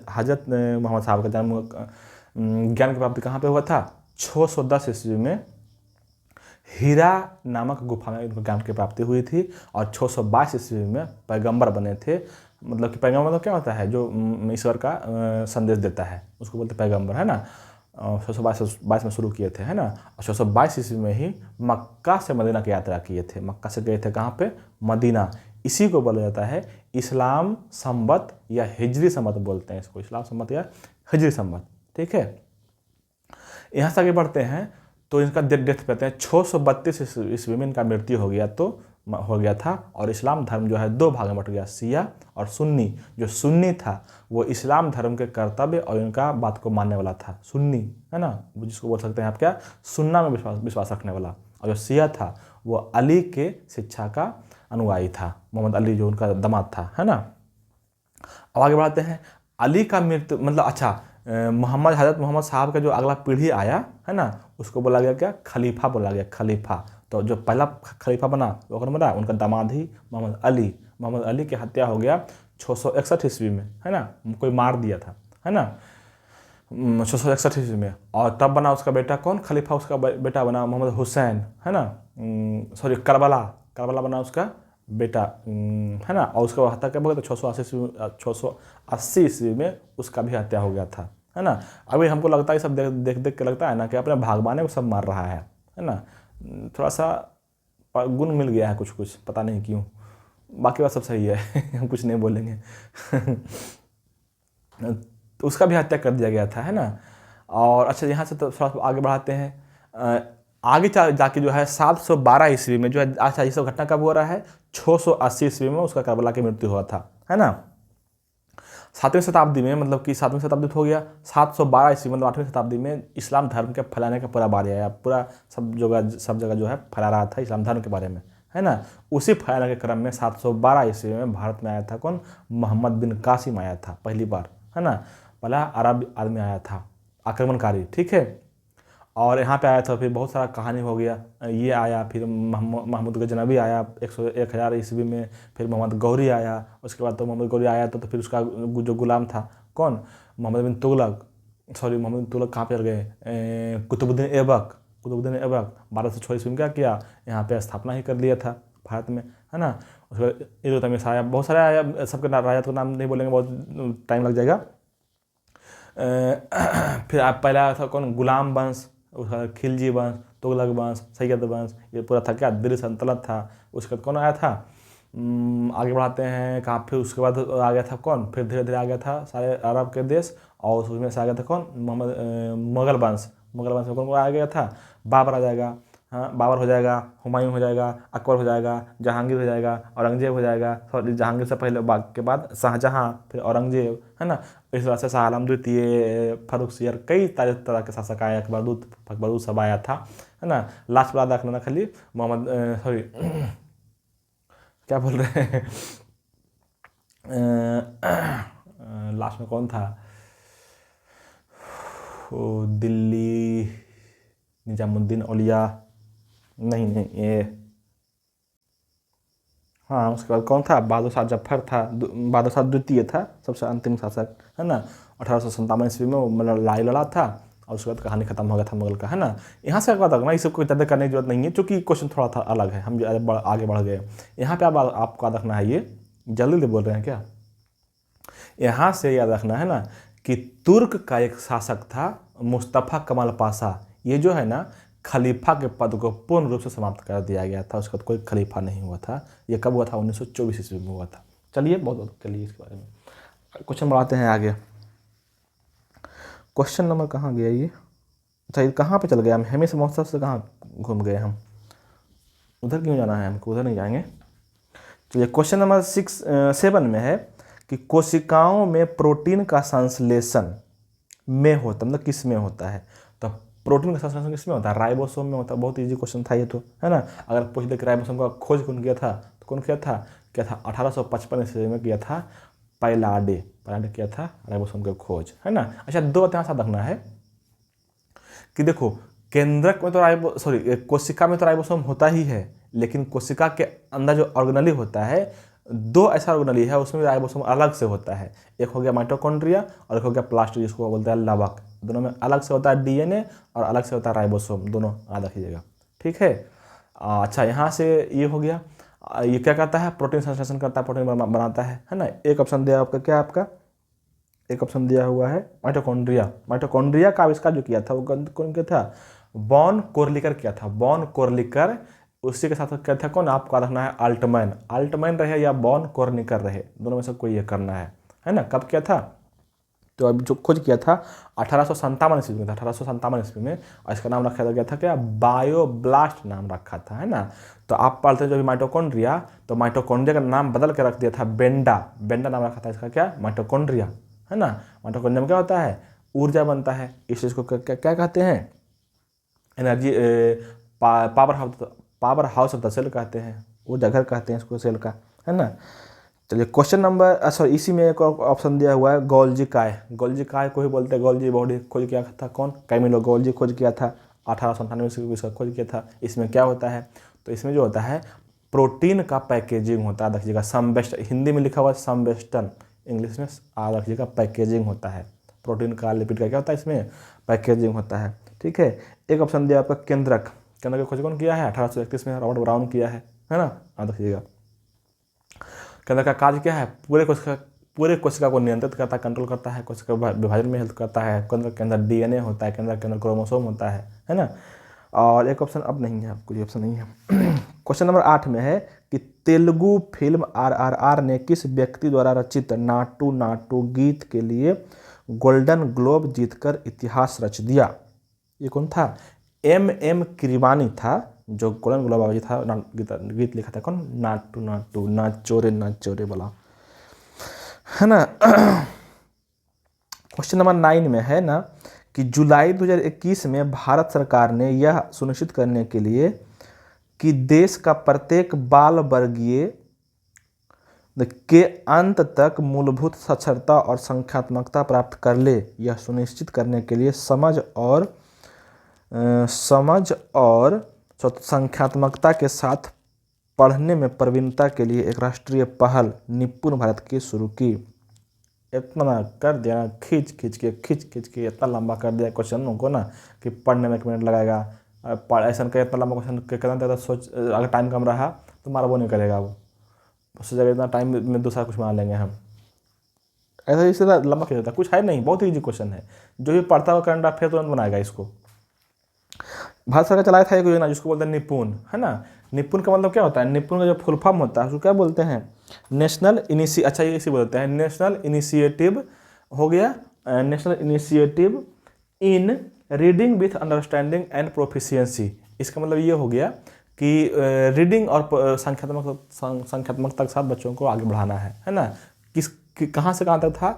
हजरत मोहम्मद साहब का जन्म, ज्ञान की प्राप्ति कहाँ पे हुआ था, 610 ईस्वी में हीरा नामक गुफा में इनको ज्ञान की प्राप्ति हुई थी। और 622 ईस्वी में पैगंबर बने थे। मतलब कि पैगंबर मतलब क्या होता है, जो ईश्वर का संदेश देता है, उसको बोलते पैगंबर, है ना। 622 में शुरू किए थे, है ना। और 622 ईस्वी में ही मक्का से मदीना की यात्रा किए थे। मक्का से गए थे कहाँ पे, मदीना। इसी को बोला जाता है इस्लाम संवत या हिजरी संवत बोलते हैं इसको, इस्लाम संवत या हिजरी संवत, ठीक है। यहाँ से आगे बढ़ते हैं तो इनका डेथ कहते हैं 632 ईस्वी में इनका मृत्यु हो गया था। और इस्लाम धर्म जो है 2 भाग में बट गया, शिया और सुन्नी। जो सुन्नी था वो इस्लाम धर्म के कर्तव्य और इनका बात को मानने वाला था, सुन्नी, है ना, जिसको बोल सकते हैं आप क्या, सुन्ना में विश्वास रखने वाला। और जो शिया था वो अली के शिक्षा का अनुयायी था, मोहम्मद अली जो उनका दामाद था, है ना। अब आगे बढ़ाते हैं। अली का मृत्यु मतलब, अच्छा, हजरत मोहम्मद साहब का जो अगला पीढ़ी आया, है ना, उसको बोला गया क्या, खलीफा बोला गया, खलीफा। तो जो पहला खलीफा बना वो कौन बना, उनका दामाद ही मोहम्मद अली की हत्या हो गया 661 ईस्वी में, है ना। कोई मार दिया था, है ना, 661 ईस्वी में। और तब बना उसका बेटा कौन, खलीफा उसका बेटा बना मोहम्मद हुसैन, है ना। सॉरी, करबला बना उसका बेटा, है ना। और उसका हत्या कब हो गया, तो 680 ईस्वी में उसका भी हत्या हो गया था, है ना। अभी हमको लगता है सब देख के लगता है ना कि अपने भागवाने को सब मार रहा है ना। थोड़ा सा गुण मिल गया है कुछ, पता नहीं क्यों, बाकी बात सब सही है। हम कुछ नहीं बोलेंगे। तो उसका भी हत्या कर दिया गया था, है ना। और अच्छा, यहाँ से तो थोड़ा आगे बढ़ाते हैं। आगे जाके जो है 712 ईस्वी में जो है, अच्छा ये सब घटना कब हो रहा है, 680 ईस्वी में उसका करबला की मृत्यु हुआ था, है ना। 7वीं शताब्दी में, मतलब कि 7वीं शताब्दी हो गया, 712 ईस्वी मतलब 8वीं शताब्दी में इस्लाम धर्म के फैलाने का पूरा बारी आया, पूरा सब जगह जो है फैला रहा था इस्लाम धर्म के बारे में, है ना। उसी फैलाने के क्रम में 712 ईस्वी में भारत में आया था कौन, मोहम्मद बिन कासिम आया था पहली बार, है ना। पहला अरब आदमी आया था आक्रमणकारी, ठीक है। और यहाँ पे आया था, फिर बहुत सारा कहानी हो गया, ये आया, फिर महमूद गजनबी आया 1000 ईस्वी में, फिर मोहम्मद गौरी आया। उसके बाद तो मोहम्मद गौरी आया तो फिर उसका जो गुलाम था कौन, मोहम्मद बिन तुगलक कहाँ पर गए, कुतुबुद्दीन ऐबक 1206 ईस्वी में क्या किया, यहाँ पे स्थापना ही कर लिया था भारत में, है ना। उसके बाद इल्तुतमिश आया, बहुत सारे आया, सबके राजा का नाम नहीं बोलेंगे, बहुत टाइम लग जाएगा। फिर आप पहला था कौन, गुलाम वंश, उसका खिलजी वंश, तुगलक वंश, सैयद वंश, ये पूरा था क्या, दिल्ली सल्तनत था। उसके बाद कौन आया था, आगे बढ़ाते हैं कहाँ, फिर उसके बाद आ गया था कौन, फिर धीरे धीरे आ गया था सारे अरब के देश, और उसमें से आ गया था कौन, मुगल वंश में कौन आ गया था, बाबर आ जाएगा। हाँ, बाबर हो जाएगा, हुमायूं हो जाएगा, अकबर हो जाएगा, जहांगीर हो जाएगा, औरंगजेब हो जाएगा, सॉरी जहांगीर से पहले के बाद शाहजहां, फिर औरंगजेब, है ना। इस तरह से शाह आलम द्वितीय, फर्रुख सियर, कई तरह के शासक आए, अकबरूद सब आया था, है ना। लास्ट बात रखना खाली मोहम्मद, सॉरी क्या बोल रहे हैं, लास्ट में कौन था, वो दिल्ली निजामुद्दीन औलिया, नहीं ये, हाँ उसके बाद कौन था, बहादुर शाह जफर था, बहादुर शाह द्वितीय था सबसे अंतिम शासक, है ना। 1857 ईस्वी में वो मतलब लड़ाई लड़ा था, और उसके बाद कहानी खत्म हो गया था मुगल का, है ना। यहाँ से क्या था, इस सबको ज़्यादा करने की जरूरत नहीं है, क्योंकि क्वेश्चन थोड़ा था अलग है, हम आगे बढ़ गए। यहाँ पे आपको याद रखना है, ये जल्दी बोल रहे हैं क्या, यहाँ से याद रखना है ना कि तुर्क का एक शासक था मुस्तफ़ा कमाल पाशा, ये जो है ना खलीफा के पद को पूर्ण रूप से समाप्त कर दिया गया था, उसके बाद कोई खलीफा नहीं हुआ था। ये कब हुआ था, 1924 ईस्वी में हुआ था। चलिए बहुत चलिए इसके बारे में क्वेश्चन बढ़ाते हैं आगे। क्वेश्चन नंबर कहाँ गया ये, अच्छा ये कहाँ पे चल गया, हम हेमिस महोत्सव से कहाँ घूम गए हम, उधर क्यों जाना है हमको, उधर नहीं जाएंगे। चलिए क्वेश्चन नंबर 7 में है कि कोशिकाओं में प्रोटीन का संश्लेषण में होता, मतलब किस में होता है, तो प्रोटीन का संश्लेषण किस में होता है, राइबोसोम में होता है। बहुत इजी क्वेश्चन था ये तो, है ना। अगर पूछ दे कि राइबोसोम का खोज कौन किया था, तो कौन किया था, 1855 ईस्वी में किया था पैलाडे किया था राइबोसोम का खोज, है ना। अच्छा दो बात यहाँ साथ रखना है कि देखो केंद्रक में तो कोशिका में तो राइबोसोम होता ही है, लेकिन कोशिका के अंदर जो ऑर्गेनली होता है, दो ऐसा ऑर्गेनली है उसमें राइबोसोम अलग से होता है। एक हो गया माइटोकॉन्ड्रिया और एक हो गया प्लास्टिड, जिसको बोलते हैं लवक। दोनों में अलग से होता है डीएनए और अलग से होता है राइबोसोम, दोनों याद रखिएगा, ठीक है। अच्छा यहाँ से ये हो गया। ये क्या करता है, प्रोटीन संश्लेषण करता है, प्रोटीन बनाता है ना। एक ऑप्शन दिया आपका, क्या आपका एक ऑप्शन दिया हुआ है माइटोकॉन्ड्रिया का आविष्कार जो किया था वो कौन किया था, बॉन कोरलिकर किया था, बॉन कोरलिकर। उसी के साथ क्या था कौन, आपको रखना है अल्टमैन रहे या बॉन कोरनिकर रहे, दोनों में से कोई ये करना है ना। कब किया था, तो अभी जो खोज किया था 1857 ईस्वी में था, 1857 ईस्वी में, और इसका नाम रखा गया था क्या, बायोब्लास्ट नाम रखा था, है ना। तो आप पढ़ते हैं जो भी माइटोकॉन्ड्रिया, तो माइटोकॉन्ड्रिया का नाम बदल के रख दिया था बेंडा नाम रखा था इसका, क्या माइटोकॉन्ड्रिया, है ना। माइटोकॉन्ड्रिया में क्या होता है, ऊर्जा बनता है, इस चीज़ को क्या कहते हैं, energy, power house of the cell कहते हैं, ऊर्जा घर कहते हैं इसको सेल का, है ना। चलिए क्वेश्चन नंबर, सॉरी इसी में एक ऑप्शन दिया हुआ है गोल्जी काय को ही बोलते हैं, गोल्जी बॉडी खोज किया था कौन, कैमिलो गोल्जी खोज किया था 1898 से इसका खोज किया था। इसमें क्या होता है, तो इसमें जो होता है प्रोटीन का पैकेजिंग होता है, रखिएगा समवेस्ट, हिंदी में लिखा हुआ है समवेस्टन, इंग्लिश में रखिएगा पैकेजिंग होता है, प्रोटीन का लिपिड का क्या होता है इसमें पैकेजिंग होता है, ठीक है। एक ऑप्शन दिया आपका केंद्रक की खोज कौन किया है, 1831 में रॉबर्ट ब्राउन किया है ना, याद रखिएगा। केंद्र का कार्य क्या है, पूरे कोशिका को नियंत्रित करता है, कंट्रोल करता है, कोशिका विभाजन में हेल्प करता है। केंद्र के अंदर डीएनए होता है, केंद्र के अंदर क्रोमोसोम होता है ना। और एक ऑप्शन अब नहीं है, कोई ऑप्शन नहीं है। क्वेश्चन नंबर 8 में है कि तेलुगु फिल्म RRR ने किस व्यक्ति द्वारा रचित नाटू नाटू गीत के लिए गोल्डन ग्लोब जीतकर इतिहास रच दिया, ये कौन था, MM किरवानी था, जो गोल्डन ग्लोब अवार्ड था, गीत लिखा था कौन, नाटू नाटू नाचोरे वाला, है ना। क्वेश्चन नंबर 9 में है ना कि जुलाई 2021 में भारत सरकार ने यह सुनिश्चित करने के लिए कि देश का प्रत्येक बाल वर्गीय के अंत तक मूलभूत साक्षरता और संख्यात्मकता प्राप्त कर ले, यह सुनिश्चित करने के लिए समझ और संख्यात्मकता के साथ पढ़ने में प्रवीणता के लिए एक राष्ट्रीय पहल निपुण भारत की शुरू की। इतना कर दिया खींच खींच के इतना लंबा कर दिया क्वेश्चन को ना कि पढ़ने में 1 मिनट लगेगा, ऐसा का इतना लंबा क्वेश्चन करना था, सोच अगर टाइम कम रहा तो मारा वो नहीं करेगा, वो उससे जगह इतना टाइम में दूसरा कुछ बना लेंगे हम, ऐसा इससे लंबा खींच जाता, कुछ है नहीं, बहुत ईजी क्वेश्चन है, जो भी पढ़ता हुआ करंट अफेयर तुरंत बनाएगा इसको। भारत सरकार चलाया था एक योजना जिसको बोलते हैं निपुण, है ना। निपुण का मतलब क्या होता है, निपुण का जो फुल फॉर्म होता है उसको क्या बोलते हैं, नेशनल इनिशिएटिव हो गया, national initiative in reading with understanding and proficiency, इसका मतलब ये हो गया कि रीडिंग और संख्यात्मकता के साथ बच्चों को आगे बढ़ाना है ना। कहाँ से कहाँ तक था,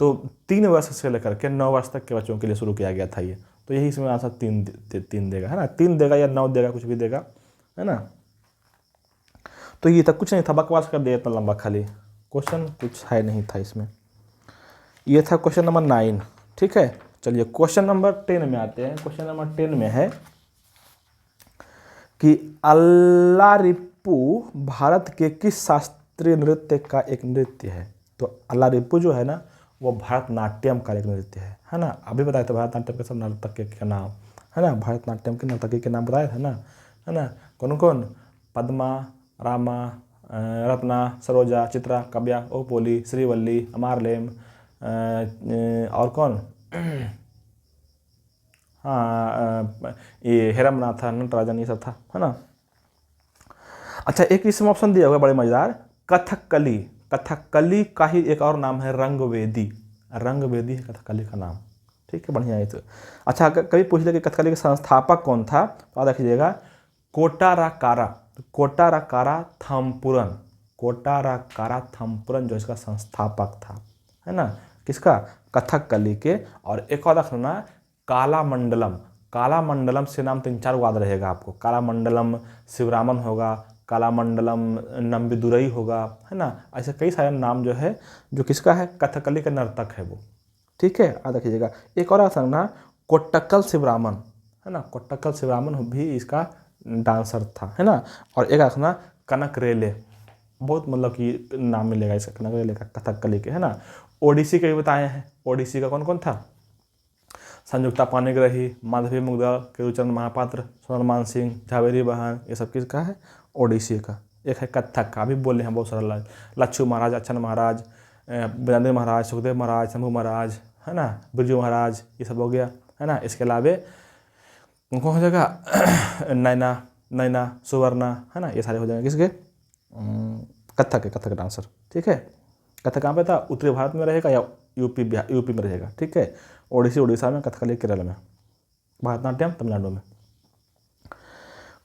तो 3 वर्ष से लेकर के 9 वर्ष तक के बच्चों के लिए शुरू किया गया था ये। तो यही इसमें आंसर 3 देगा, है ना। 3 देगा या 9 देगा, कुछ भी देगा, है ना। तो ये तक कुछ नहीं था, बकवास कर दिया इतना लंबा, खाली क्वेश्चन कुछ है नहीं था इसमें। ये था क्वेश्चन नंबर 9, ठीक है। चलिए क्वेश्चन नंबर 10 में आते हैं। क्वेश्चन नंबर 10 में है कि अल्लारिप्पू भारत के किस शास्त्रीय नृत्य का एक नृत्य है। तो अल्लारिप्पू जो है ना, वो भरतनाट्यम का एक नृत्य है ना। अभी बताया था भरतनाट्यम के सब नर्तक के नाम, है ना। भरतनाट्यम के नर्तकी के नाम बताए थे ना, है ना। कौन कौन? पद्मा, रामा, रत्ना, सरोजा, चित्रा, काव्या, ओपोली, श्रीवल्ली, अमारलेम, और कौन? हाँ, ये हेरमनाथ था, नटराजन, ये सब था, है ना। अच्छा, एक इसमें ऑप्शन दिया हुआ बड़े मजेदार, कथकली। कथकली का ही एक और नाम है रंगवेदी। रंगवेदी है कथकली का नाम, ठीक है, बढ़िया है। तो अच्छा, कभी पूछ ले कि कथकली के संस्थापक कौन था, तो याद रखिएगा कोटाराकारा। कोटाराकारा थम्पुरन। कोटाराकारा थम्पुरन जो इसका संस्थापक था, है ना, किसका? कथकली के। और एक और रखना, काला मंडलम। काला मंडलम से नाम 3-4 याद रहेगा आपको। काला मंडलम शिवरामन होगा, काला मंडलम नंबीदुरई होगा, है ना। ऐसे कई सारे नाम जो है, जो किसका है? कथकली का नर्तक है वो, ठीक है, याद रखिएगा। एक और रखना कोट्टक्कल शिवरामन, है ना। कोट्टक्कल शिवरामन भी इसका डांसर था, है ना। और एक रखना कनक रेले, बहुत मतलब कि नाम मिलेगा इसका, कनक रेले का, कथकली के, है ना। ओडिसी के भी बताए हैं। ओडिसी का कौन कौन था? संयुक्ता पाणिग्राही, माधवी मुग्धा, केतुचंद महापात्र, सोनमान सिंह, झावेरी बहन, ये सब किसका है? ओडिसी का। एक है कथक का, अभी बोले हैं बहुत सारा, लच्छू महाराज, अच्छन महाराज, बिंदादिन महाराज, सुखदेव महाराज, शंभू महाराज, है ना, बिरजू महाराज, ये सब हो गया, है ना। इसके अलावे कौन हो जाएगा? नैना, सुवर्णा, है ना, ये सारे हो जाएंगे किसके? कथक के, कथक डांसर, ठीक है। कथक कहाँ पे था? उत्तरी भारत में रहेगा या यूपी में रहेगा, ठीक है। ओडिसी उड़ीसा में, कथकली केरल में, भरतनाट्यम तमिलनाडु में।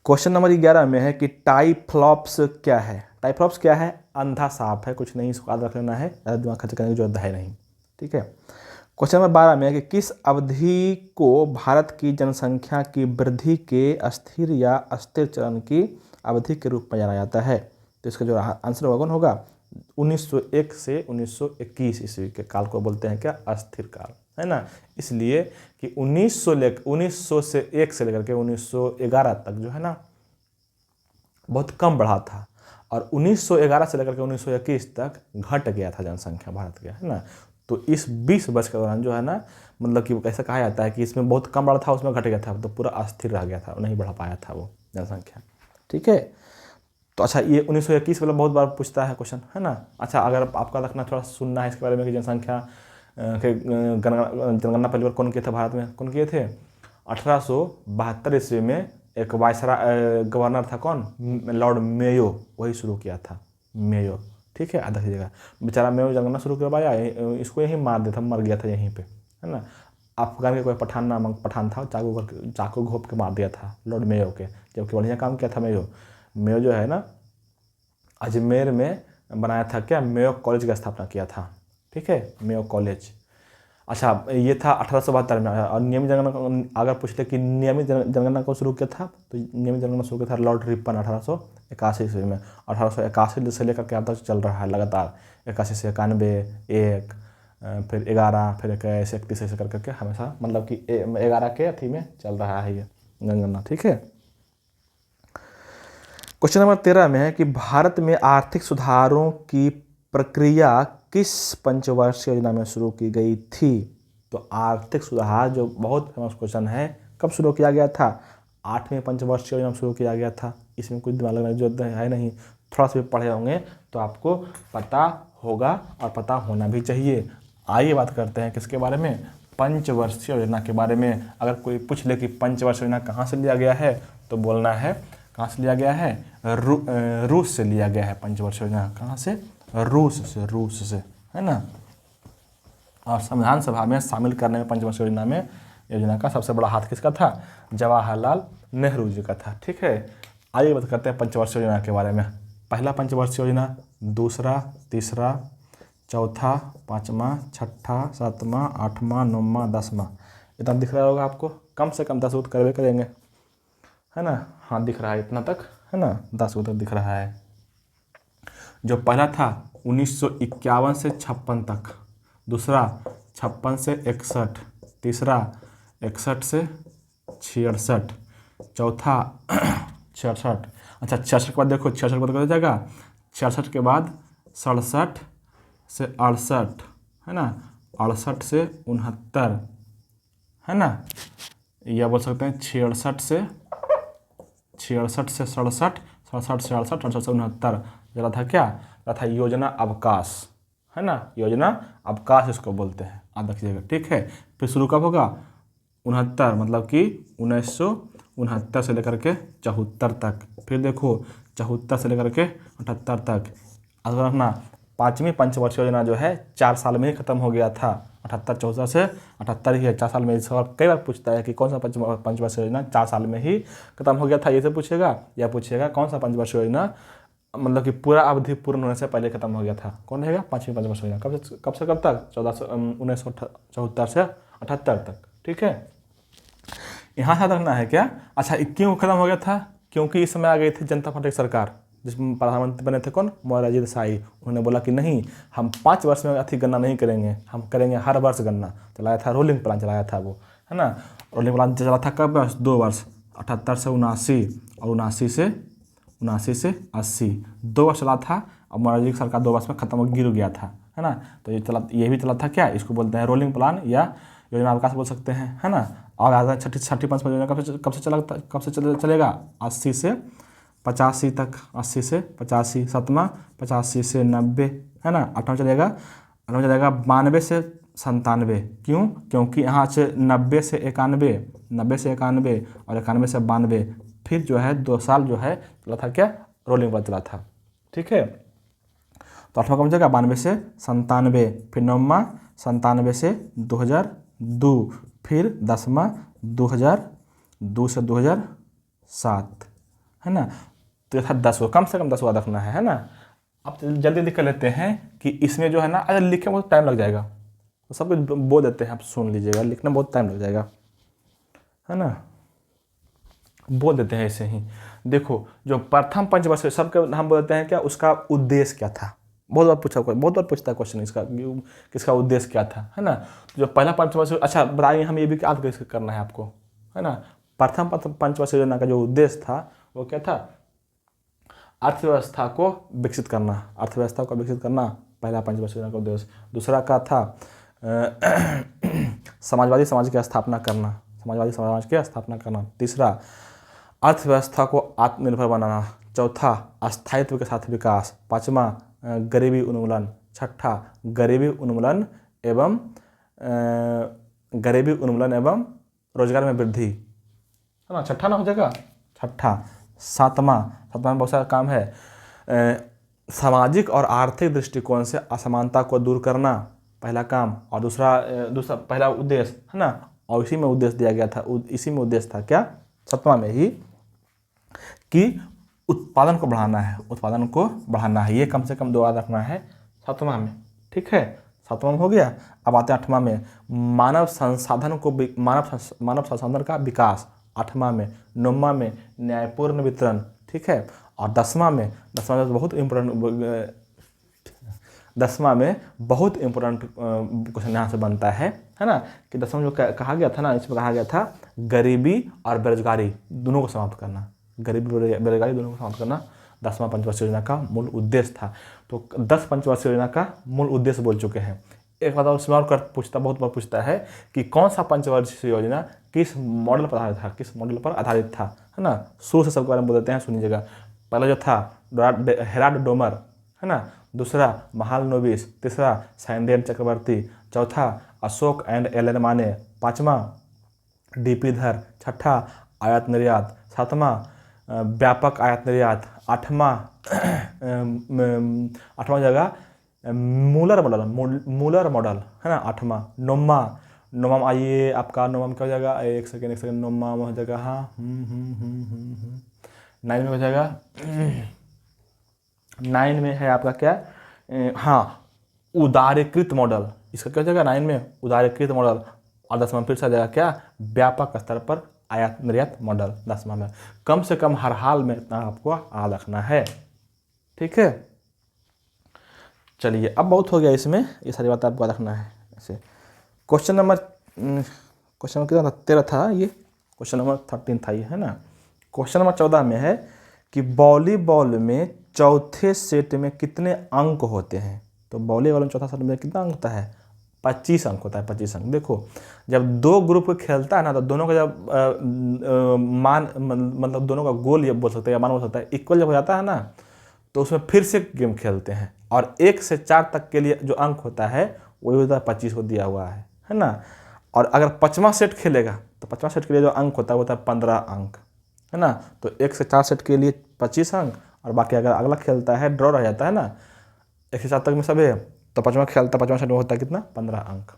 क्वेश्चन नंबर 11 में है कि टाइफ्लॉप्स क्या है। टाइफ्लॉप्स क्या है? अंधा सांप है, कुछ नहीं, इसको याद रख लेना है, ज़्यादा दिमाग खर्च करने की जरूरत है नहीं, ठीक है। क्वेश्चन नंबर 12 में है कि किस अवधि को भारत की जनसंख्या की वृद्धि के अस्थिर या अस्थिर चरण की अवधि के रूप में जाना जाता है। तो इसका जो आंसर होगा कौन होगा? 1901 से 1921 ईस्वी के काल को बोलते हैं क्या? अस्थिर काल, है ना। इसलिए कि 1900 से 1 से लेकर के 1911 तक जो है ना, बहुत कम बढ़ा था। और 1911 से लेकर के 1921 तक घट गया था जनसंख्या भारत के, है ना। तो इस 20 वर्ष के दौरान जो है ना, मतलब कि कैसा कहा जाता है कि इसमें बहुत कम बढ़ा था, उसमें घट गया था, तो पूरा अस्थिर रह गया था, नहीं बढ़ा पाया था वो जनसंख्या, ठीक है। तो अच्छा, ये 1921 वाला बहुत बार पूछता है क्वेश्चन, है ना। अच्छा, अगर आपका रखना थोड़ा सुनना है इसके बारे में कि जनसंख्या के जनगणना पहली बार कौन किए थे भारत में? कौन किए थे? 1872 ईस्वी में एक वायसरा गवर्नर था, कौन? लॉर्ड मेयो, वही शुरू किया था, मेयो, ठीक है। याद रखिएगा, बेचारा मेयो जनगणना शुरू करवाया, इसको यहीं मार दिया था, मर गया था यहीं पे, है ना। अफगान के कोई पठान नामक पठान था, चाकू घोप के मार दिया था लॉर्ड मेयो के, जबकि बढ़िया काम किया था मेयो। मेयो जो है ना, अजमेर में बनाया था क्या? मेयो कॉलेज का स्थापना किया था, ठीक है, मेयो कॉलेज। अच्छा, ये था 1872 में। और नियमित जनगणना अगर पूछते कि नियमित जनगणना को शुरू किया था, तो नियमित जनगणना शुरू किया था लॉर्ड रिपन 1881 ईस्वी में। 1881 से लेकर के अब तक चल रहा है लगातार, 81 से 91, 1, फिर 11, फिर 21, 31 ऐसे करके हमेशा, मतलब कि 11 के अथी में चल रहा है ये जनगणना, ठीक है। क्वेश्चन नंबर 13 में है कि भारत में आर्थिक सुधारों की प्रक्रिया किस पंचवर्षीय योजना में शुरू की गई थी। तो आर्थिक सुधार जो बहुत फेमस क्वेश्चन है, कब शुरू किया गया था? 8वें पंचवर्षीय योजना में शुरू किया गया था। इसमें कुछ दिमाग लगाने की जरूरत है नहीं, थोड़ा सा भी पढ़े होंगे तो आपको पता होगा, और पता होना भी चाहिए। आइए बात करते हैं किसके बारे में? पंचवर्षीय योजना के बारे में। अगर कोई पूछ ले कि पंचवर्षीय योजना कहाँ से लिया गया है, तो बोलना है कहाँ से लिया गया है? रूस से लिया गया है पंचवर्षीय योजना। कहाँ से? रूस से, है ना। और संविधान सभा में शामिल करने में पंचवर्षीय योजना में, योजना का सबसे बड़ा हाथ किसका था? जवाहरलाल नेहरू जी का था। ठीक है, आइए बात करते हैं पंचवर्षीय योजना के बारे में। पहला पंचवर्षीय योजना, दूसरा, तीसरा, चौथा, पाँचवा, छठा, सातवां, आठवां, नौवां, 10वां। इतना दिख रहा होगा आपको, कम से कम 10 करवे करेंगे, है ना। हाँ दिख रहा है इतना तक, है ना, 10 तक दिख रहा है। जो पहला था 1951 से 56 तक, दूसरा 56 से 61, तीसरा 61 से 66, चौथा 66। अच्छा 66 के बाद देखो, 66 के बाद क्या जाएगा, 66 के बाद 67 से 68, है ना, 68 से 69, है ना, या बोल सकते हैं 66 से 67, 67 से 68, 68 से 69। जरा था क्या, जरा था योजना अवकाश, है ना, योजना अवकाश इसको बोलते हैं, याद रखिएगा। ठीक है, फिर शुरू कब होगा, 69, मतलब कि 1969 से लेकर के 74 तक। फिर देखो 74 से लेकर के 78 तक। अगर रखना, पाँचवीं पंचवर्षीय योजना जो है 4 साल में ही खत्म हो गया था। 78 74 से 78 ही है, 4 साल में। सवाल कई बार पूछता है कि कौन सा पंचवर्षीय योजना 4 साल में ही खत्म हो गया था, ये से पूछेगा, या पूछेगा कौन सा पंचवर्षीय योजना मतलब कि पूरा अवधि पूर्ण होने से पहले खत्म हो गया था। कौन रहेगा, पाँचवीं पंचवर्षीय योजना। कब से कब तक, 1974 से 78 तक। ठीक है, यहाँ याद रखना है क्या। अच्छा क्यों खत्म हो गया था, क्योंकि इस समय आ गई थी जनता पार्टी की सरकार, जिसमें प्रधानमंत्री बने थे कौन, मोरारजी देसाई। उन्होंने बोला कि नहीं, हम 5 वर्ष में अधिक गणना नहीं करेंगे, हम करेंगे हर वर्ष गणना। चलाया था, रोलिंग प्लान चलाया था वो, है ना। रोलिंग प्लान चला था कब, 2 वर्ष, 78 से 79 और 79 से 80, 2 वर्ष चला था। और मोरारजी की सरकार 2 वर्ष में खत्म हो गिर गया था, है ना। तो ये भी चला था क्या, इसको बोलते हैं रोलिंग प्लान या योजना अवकाश बोल सकते हैं, है ना। और आधा छठी पंचवर्षीय योजना कब से चलेगा, 80 से 85 तक, 80 से 85, 7वां 85 से 90, है ना। 8वां चलेगा 92 से 97। क्यों, क्योंकि यहाँ से 90 से 91, 90 से 91 और 91 से 92। फिर जो है 2 साल जो है चला था क्या, रोलिंग प्लान चला था। ठीक है, तो 8वां कब जाएगा, 92 से 97। फिर 9वां 97 से 2002। फिर 10वां 2002 से 2007, है ना। तो ये था 10, कम से कम 10 रखना है ना। अब जल्दी लिख लेते हैं कि इसमें जो है ना, अगर लिखने में बहुत टाइम लग जाएगा, तो सब कुछ बोल देते हैं, आप सुन लीजिएगा, लिखने में बहुत टाइम लग जाएगा, है ना, बोल देते हैं ऐसे ही। देखो जो प्रथम पंचवर्षीय, सबके हम बोलते हैं क्या, उसका उद्देश्य क्या था। बहुत बार पूछता है क्वेश्चन इसका, किसका उद्देश्य क्या था, है ना। जो पहला पंचवर्षीय, अच्छा बताइए, हम ये भी याद कैसे करना है आपको, है ना। प्रथम पंचवर्षीय योजना का जो उद्देश्य था वो क्या था, अर्थव्यवस्था को विकसित करना, पहला पंचवर्षीय योजना का उद्देश्य। दूसरा का था समाजवादी समाज की स्थापना करना, तीसरा अर्थव्यवस्था को आत्मनिर्भर बनाना, चौथा स्थायित्व के साथ विकास, पाँचवा गरीबी उन्मूलन, छठा गरीबी उन्मूलन एवं रोजगार में वृद्धि, है ना। छठा ना हो जाएगा, छठा। सातवां में बहुत सारा काम है, सामाजिक और आर्थिक दृष्टिकोण से असमानता को दूर करना, पहला काम। और दूसरा पहला उद्देश्य, है ना, और इसी में उद्देश्य दिया गया था, इसी में उद्देश्य था क्या, 7वां में ही, कि उत्पादन को बढ़ाना है। ये कम से कम 2 याद रखना है 7वां में। ठीक है, 7वां में हो गया। अब आते हैं 8वां में, मानव संसाधन का विकास, 8वां में। 9वां में न्यायपूर्ण वितरण, ठीक है। और 10वां में बहुत इम्पोर्टेंट क्वेश्चन यहाँ से बनता है ना, कि 10वां जो कहा गया था ना, इसमें कहा गया था गरीबी और बेरोजगारी दोनों को समाप्त करना, 10वां पंचवर्षीय योजना का मूल उद्देश्य था। तो 10 पंचवर्षीय योजना का मूल उद्देश्य बोल चुके हैं। एक बात और सवाल बहुत बार पूछता है कि कौन सा पंचवर्षीय योजना किस मॉडल पर आधारित था, है ना। शुरू से सबके बारे में बोल देते हैं, सुनिएगा। पहला जो था हेराल्ड डोमर, है ना। दूसरा महालनोबिस, तीसरा सैंडेन चक्रवर्ती, चौथा अशोक एंड एलन माने, पाँचवा डीपी धर, छठा आयात निर्यात, सातवां व्यापक आयात निर्यात, आठवां जगह मूलर मॉडल, है ना, आठवां। नौवां नोमाम आइए, आपका नोमाम क्या हो जाएगा, एक सेकेंड नोमाम हो जाएगा, हाँ 9 में हो जाएगा। 9 में है आपका क्या, हाँ उदारीकृत मॉडल, इसका क्या हो जाएगा 9 में उदारीकृत मॉडल। और 10वां में फिर से आ जाएगा क्या, व्यापक स्तर पर आयात निर्यात मॉडल 10वां में। कम से कम हर हाल में इतना आपको याद रखना है, ठीक है। चलिए अब बहुत हो गया इसमें, ये सारी बात आपको रखना है ऐसे। क्वेश्चन नंबर कितना था, 13 था ये, क्वेश्चन नंबर 13 था ये, है ना। क्वेश्चन नंबर 14 में है कि वॉलीबॉल में चौथे सेट में कितने अंक होते हैं। तो वॉलीबॉल में चौथा सेट में कितना अंक होता है, 25 अंक होता है, 25 अंक। देखो जब दो ग्रुप खेलता है ना, तो दोनों का जब मतलब दोनों का गोल ये बोल सकते हैं या मान बोल सकता है इक्वल जब हो जाता है ना, तो उसमें फिर से गेम खेलते हैं। और 1 से 4 तक के लिए जो अंक होता है वही होता है 25 को दिया हुआ है ना। और अगर 5वां सेट खेलेगा तो 5वां सेट के लिए जो अंक होता है वो होता है 15 अंक, है ना। तो 1 से 4 सेट के लिए 25 अंक, और बाकी अगर अगला खेलता है ड्रॉ रह जाता है ना 1 से 7 तक में सब है, तो 5वां खेलता 5वां सेट में होता है कितना, 15 अंक।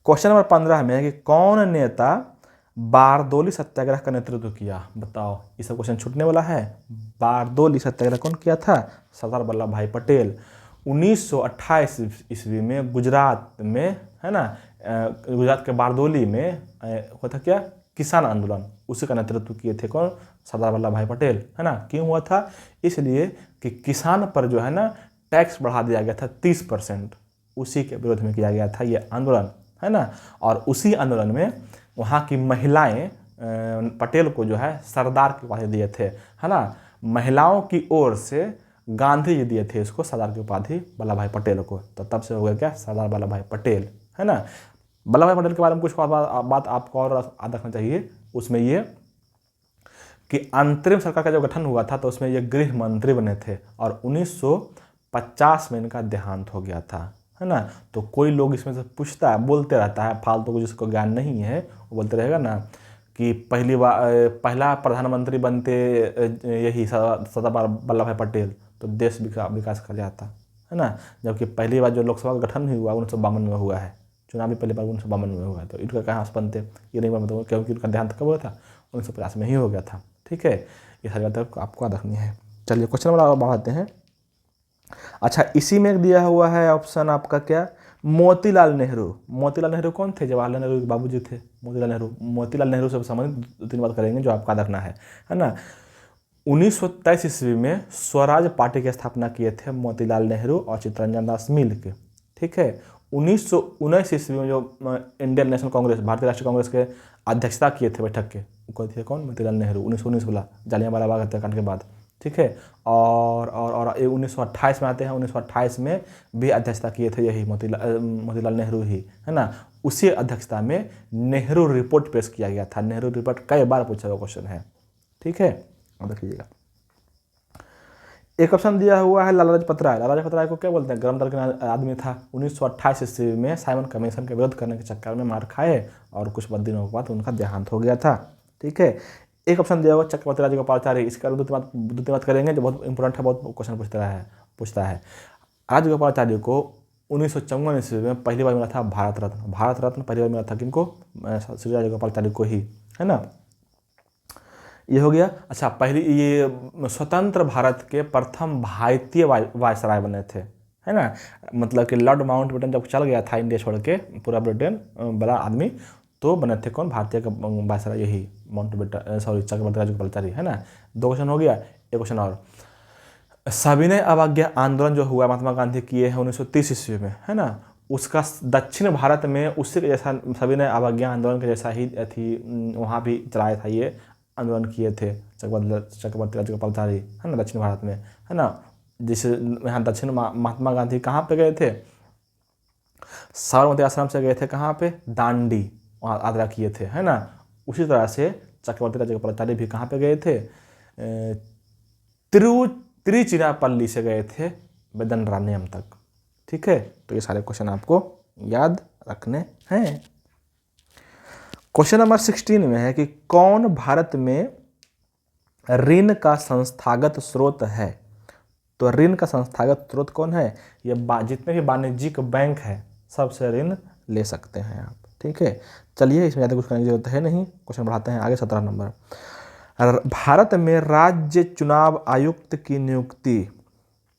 क्वेश्चन नंबर 15 में है कि कौन नेता बारदोली सत्याग्रह का नेतृत्व किया। बताओ, ये सब क्वेश्चन छूटने वाला है। बारदोली सत्याग्रह कौन किया था, सरदार वल्लभ भाई पटेल। 1928 ईस्वी में गुजरात में, है ना, गुजरात के बारदोली में होता क्या, किसान आंदोलन, उसी का नेतृत्व किए थे कौन, सरदार वल्लभ भाई पटेल, है ना। क्यों हुआ था, इसलिए कि किसान पर जो है ना टैक्स बढ़ा दिया गया था 30%, उसी के विरोध में किया गया था ये आंदोलन, है ना। और उसी आंदोलन में वहाँ की महिलाएं पटेल को जो है सरदार की उपाधि दिए थे, है ना। महिलाओं की ओर से गांधी जी दिए थे इसको सरदार की उपाधि वल्लभ भाई पटेल को, तो तब से हो गया क्या, सरदार वल्लभ भाई पटेल, है ना। वल्लभ भाई पटेल के बारे में कुछ बात आपको और याद रखना चाहिए, उसमें ये कि अंतरिम सरकार का जब गठन हुआ था तो उसमें ये गृह मंत्री बने थे, और 1950 में इनका देहांत हो गया था, है ना। तो कोई लोग इसमें से पूछता है, बोलते रहता है फालतू को, जिसको ज्ञान नहीं है वो बोलते रहेगा ना कि पहला प्रधानमंत्री बनते यही सरदार वल्लभ भाई पटेल, तो देश विकास कर जाता, है ना। जबकि पहली बार जो लोकसभा का गठन हुआ 1952 में हुआ है, चुनाव भी पहली बार 1952 में हुआ है, तो इनका कहाँ से बनते, ये नहीं बनते, क्योंकि उनका देहांत कब हुआ था, 1950 में ही हो गया था, ठीक है। ये सारी बातें आपको याद रखनी है। चलिए क्वेश्चन नंबर बढ़ाते हैं। अच्छा, इसी में दिया हुआ है ऑप्शन आपका क्या, मोतीलाल नेहरू। मोतीलाल नेहरू कौन थे, जवाहरलाल नेहरू के बाबूजी थे मोतीलाल नेहरू से संबंधित 2-3 बात करेंगे जो आपका याद रखना है ना। 1923 ईस्वी में स्वराज पार्टी की स्थापना किए थे मोतीलाल नेहरू और चित्तरंजन दास मिल के, ठीक है। 1919 ईस्वी में जो इंडियन नेशनल कांग्रेस, भारतीय राष्ट्रीय कांग्रेस के अध्यक्षता किए थे बैठक के, वो थे कौन, मोतीलाल नेहरू। 1919 वाला जालियांवाला बाग हत्याकांड के बाद, ठीक है। और 1928 में आते हैं, 1928 में भी अध्यक्षता किए थे यही मोतीलाल नेहरू ही, है ना। उसी अध्यक्षता में नेहरू रिपोर्ट पेश किया गया था। नेहरू रिपोर्ट कई बार पूछा हुआ क्वेश्चन है, ठीक है, देखिएगा। एक ऑप्शन दिया हुआ है लाला लाजपत राय। लाला लाजपत राय को क्या बोलते हैं, गरम दल का आदमी था। 1928 ईस्वी में साइमन कमीशन के विरोध करने के चक्कर में मार खाए और कुछ दिनों के बाद उनका देहांत हो गया था, ठीक है। एक ऑप्शन दिया हुआ चक्रवर्ती राजगोपालाचारी, इसका दो तीन बात करेंगे जो बहुत इंपॉर्टेंट है, बहुत क्वेश्चन पूछता है। राजगोपालाचारी को 1954 ईस्वी में पहली बार मिला था भारत रत्न पहली बार मिला था किनको, श्री राजगोपालाचारी को ही, है ना। ये हो गया। अच्छा, पहली ये स्वतंत्र भारत के प्रथम भारतीय वायसराय बने थे, है ना। मतलब कि लॉर्ड माउंटबेटन जब चल गया था इंडिया छोड़ के, पूरा ब्रिटेन, बड़ा आदमी, तो बने थे कौन, भारतीय का वायसराय यही माउंटबेटन, सॉरी चक्रवर्ती राजगोपालाचारी, है ना। 2 क्वेश्चन हो गया। एक क्वेश्चन और, सविनय अवज्ञा आंदोलन जो हुआ महात्मा गांधी किए हैं 1930 ईस्वी में, है ना, उसका दक्षिण भारत में उसी के जैसा सविनय अवज्ञा आंदोलन के जैसा ही थी, वहाँ भी चलाया था, ये आंदोलन किए थे चक्रवर्ती राजगोपालाचारी, है ना, दक्षिण भारत में, है ना। जिसे यहाँ दक्षिण महात्मा गांधी कहाँ पे गए थे, साबरमती आश्रम से गए थे, कहाँ पे, दांडी, वहाँ यात्रा किए थे, है ना। उसी तरह से चक्रवर्ती राजगोपालाचारी भी कहाँ पे गए थे, तिरुचिरापल्ली से गए थे वेदनरान्यम तक, ठीक है। तो ये सारे क्वेश्चन आपको याद रखने हैं। क्वेश्चन नंबर 16 में है कि कौन भारत में ऋण का संस्थागत स्रोत है। तो ऋण का संस्थागत स्रोत कौन है, ये जितने भी वाणिज्यिक बैंक है सबसे ऋण ले सकते हैं आप। ठीक है, चलिए इसमें ज़्यादा कुछ करने की जरूरत है नहीं, क्वेश्चन बढ़ाते हैं आगे। 17 नंबर, भारत में राज्य चुनाव आयुक्त की नियुक्ति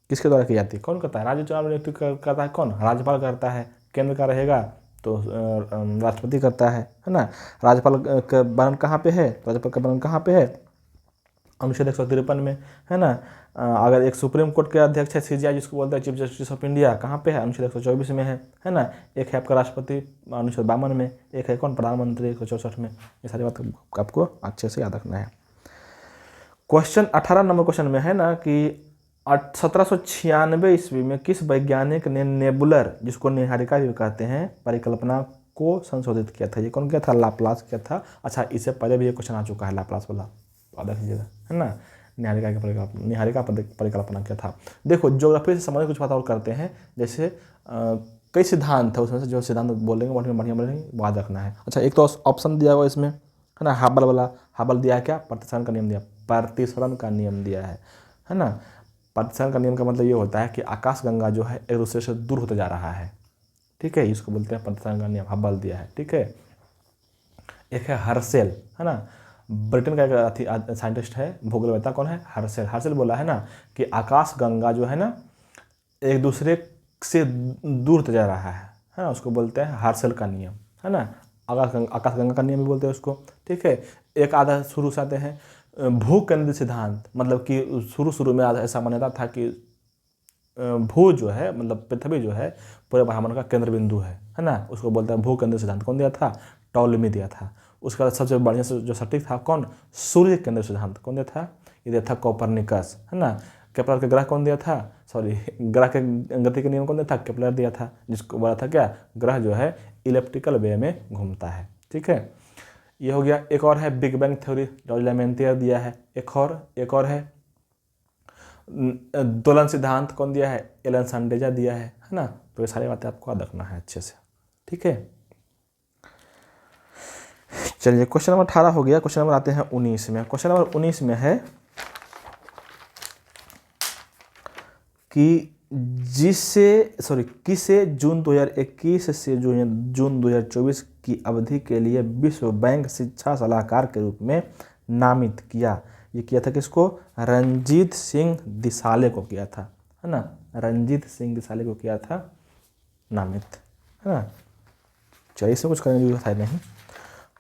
किसके द्वारा की जाती है? कौन करता है? राज्य चुनाव नियुक्ति करता है कौन? राज्यपाल करता है। केंद्र का रहेगा तो राष्ट्रपति करता है ना। राज्यपाल का वर्णन कहाँ पे है? राज्यपाल का वर्णन कहाँ पे है? अनुच्छेद 153 में, है ना। अगर एक सुप्रीम कोर्ट के अध्यक्ष है CJI, जिसको बोलते हैं चीफ जस्टिस ऑफ इंडिया, कहाँ पे है? अनुच्छेद 124 में है ना। एक है आपका राष्ट्रपति अनुच्छेद 52 में, एक है कौन? प्रधानमंत्री 164 में। ये सारी बात आपको अच्छे से याद रखना है। क्वेश्चन 18 नंबर क्वेश्चन में है ना कि 1796 ईस्वी में किस वैज्ञानिक ने नेबुलर, जिसको निहारिका भी कहते हैं, परिकल्पना को संशोधित किया था? ये कौन किया था? लाप्लास किया था। अच्छा, इससे पहले भी ये क्वेश्चन आ चुका है लाप्लास वाला, तो याद रखिएगा, है ना। निहारिका परिकल्पना किया था। देखो, ज्योग्राफी से संबंधित कुछ बात और करते हैं, जैसे कई सिद्धांत है, उसमें से जो सिद्धांत बोलेंगे बढ़िया बोलेंगे, याद रखना है। अच्छा, एक तो ऑप्शन दिया हुआ इसमें, है ना, हबल वाला। हबल दिया है क्या? प्रतिसरण का नियम दिया, प्रतिसरण का नियम दिया है ना। प्रतिसरण का नियम का मतलब ये होता है कि आकाशगंगा जो है एक दूसरे से दूर होते जा रहा है। ठीक है, इसको बोलते हैं प्रतिसरण का नियम, हबल दिया है। ठीक है, एक है हर्शेल, है ना, ब्रिटेन का एक साइंटिस्ट है, भूगोलवेत्ता, कौन है? हर्शेल। हर्शेल बोला है ना कि आकाशगंगा जो है ना एक दूसरे से दूर होते जा रहा है ना, उसको बोलते हैं हर्शेल का नियम, है ना। आकाशगंगा का नियम भी बोलते हैं उसको। ठीक है, एक आधा शुरू से आते हैं भू केंद्रित सिद्धांत, मतलब कि शुरू में ऐसा मान्यता था कि भू जो है, मतलब पृथ्वी जो है पूरे ब्रह्मांड का केंद्र बिंदु है ना, उसको बोलते हैं भू केंद्रित सिद्धांत। कौन दिया था? टॉलमी दिया था। उसका सबसे बढ़िया से जो सटीक था कौन? सूर्य केंद्र सिद्धांत। कौन दिया था? ये दिया था कोपरनिकस, है ना। केपलर के ग्रह कौन दिया था? सॉरी, ग्रह के गति के नियम कौन दिया था? केपलर दिया था, जिसको बोला था क्या? ग्रह जो है इलेप्टिकल वे में घूमता है। ठीक है, ये हो गया। एक और है बिग बैंग थ्योरी, जॉर्ज लेमेंटियर दिया है। एक और है दोलन सिद्धांत, कौन दिया है? एलन संडेजा दिया है ना। तो ये सारी बातें आपको याद रखना है अच्छे से। ठीक है, चलिए क्वेश्चन नंबर 18 हो गया। क्वेश्चन नंबर आते हैं 19 में। क्वेश्चन नंबर 19 में है कि किसे जून 2021 से जून 2024 की अवधि के लिए विश्व बैंक शिक्षा सलाहकार के रूप में नामित किया? ये किया था किसको? रणजीत सिंह दिसाले को किया था, है ना। रणजीत सिंह दिसाले को किया था नामित, है ना। चलिए, इसमें कुछ करने की जरूरत है नहीं।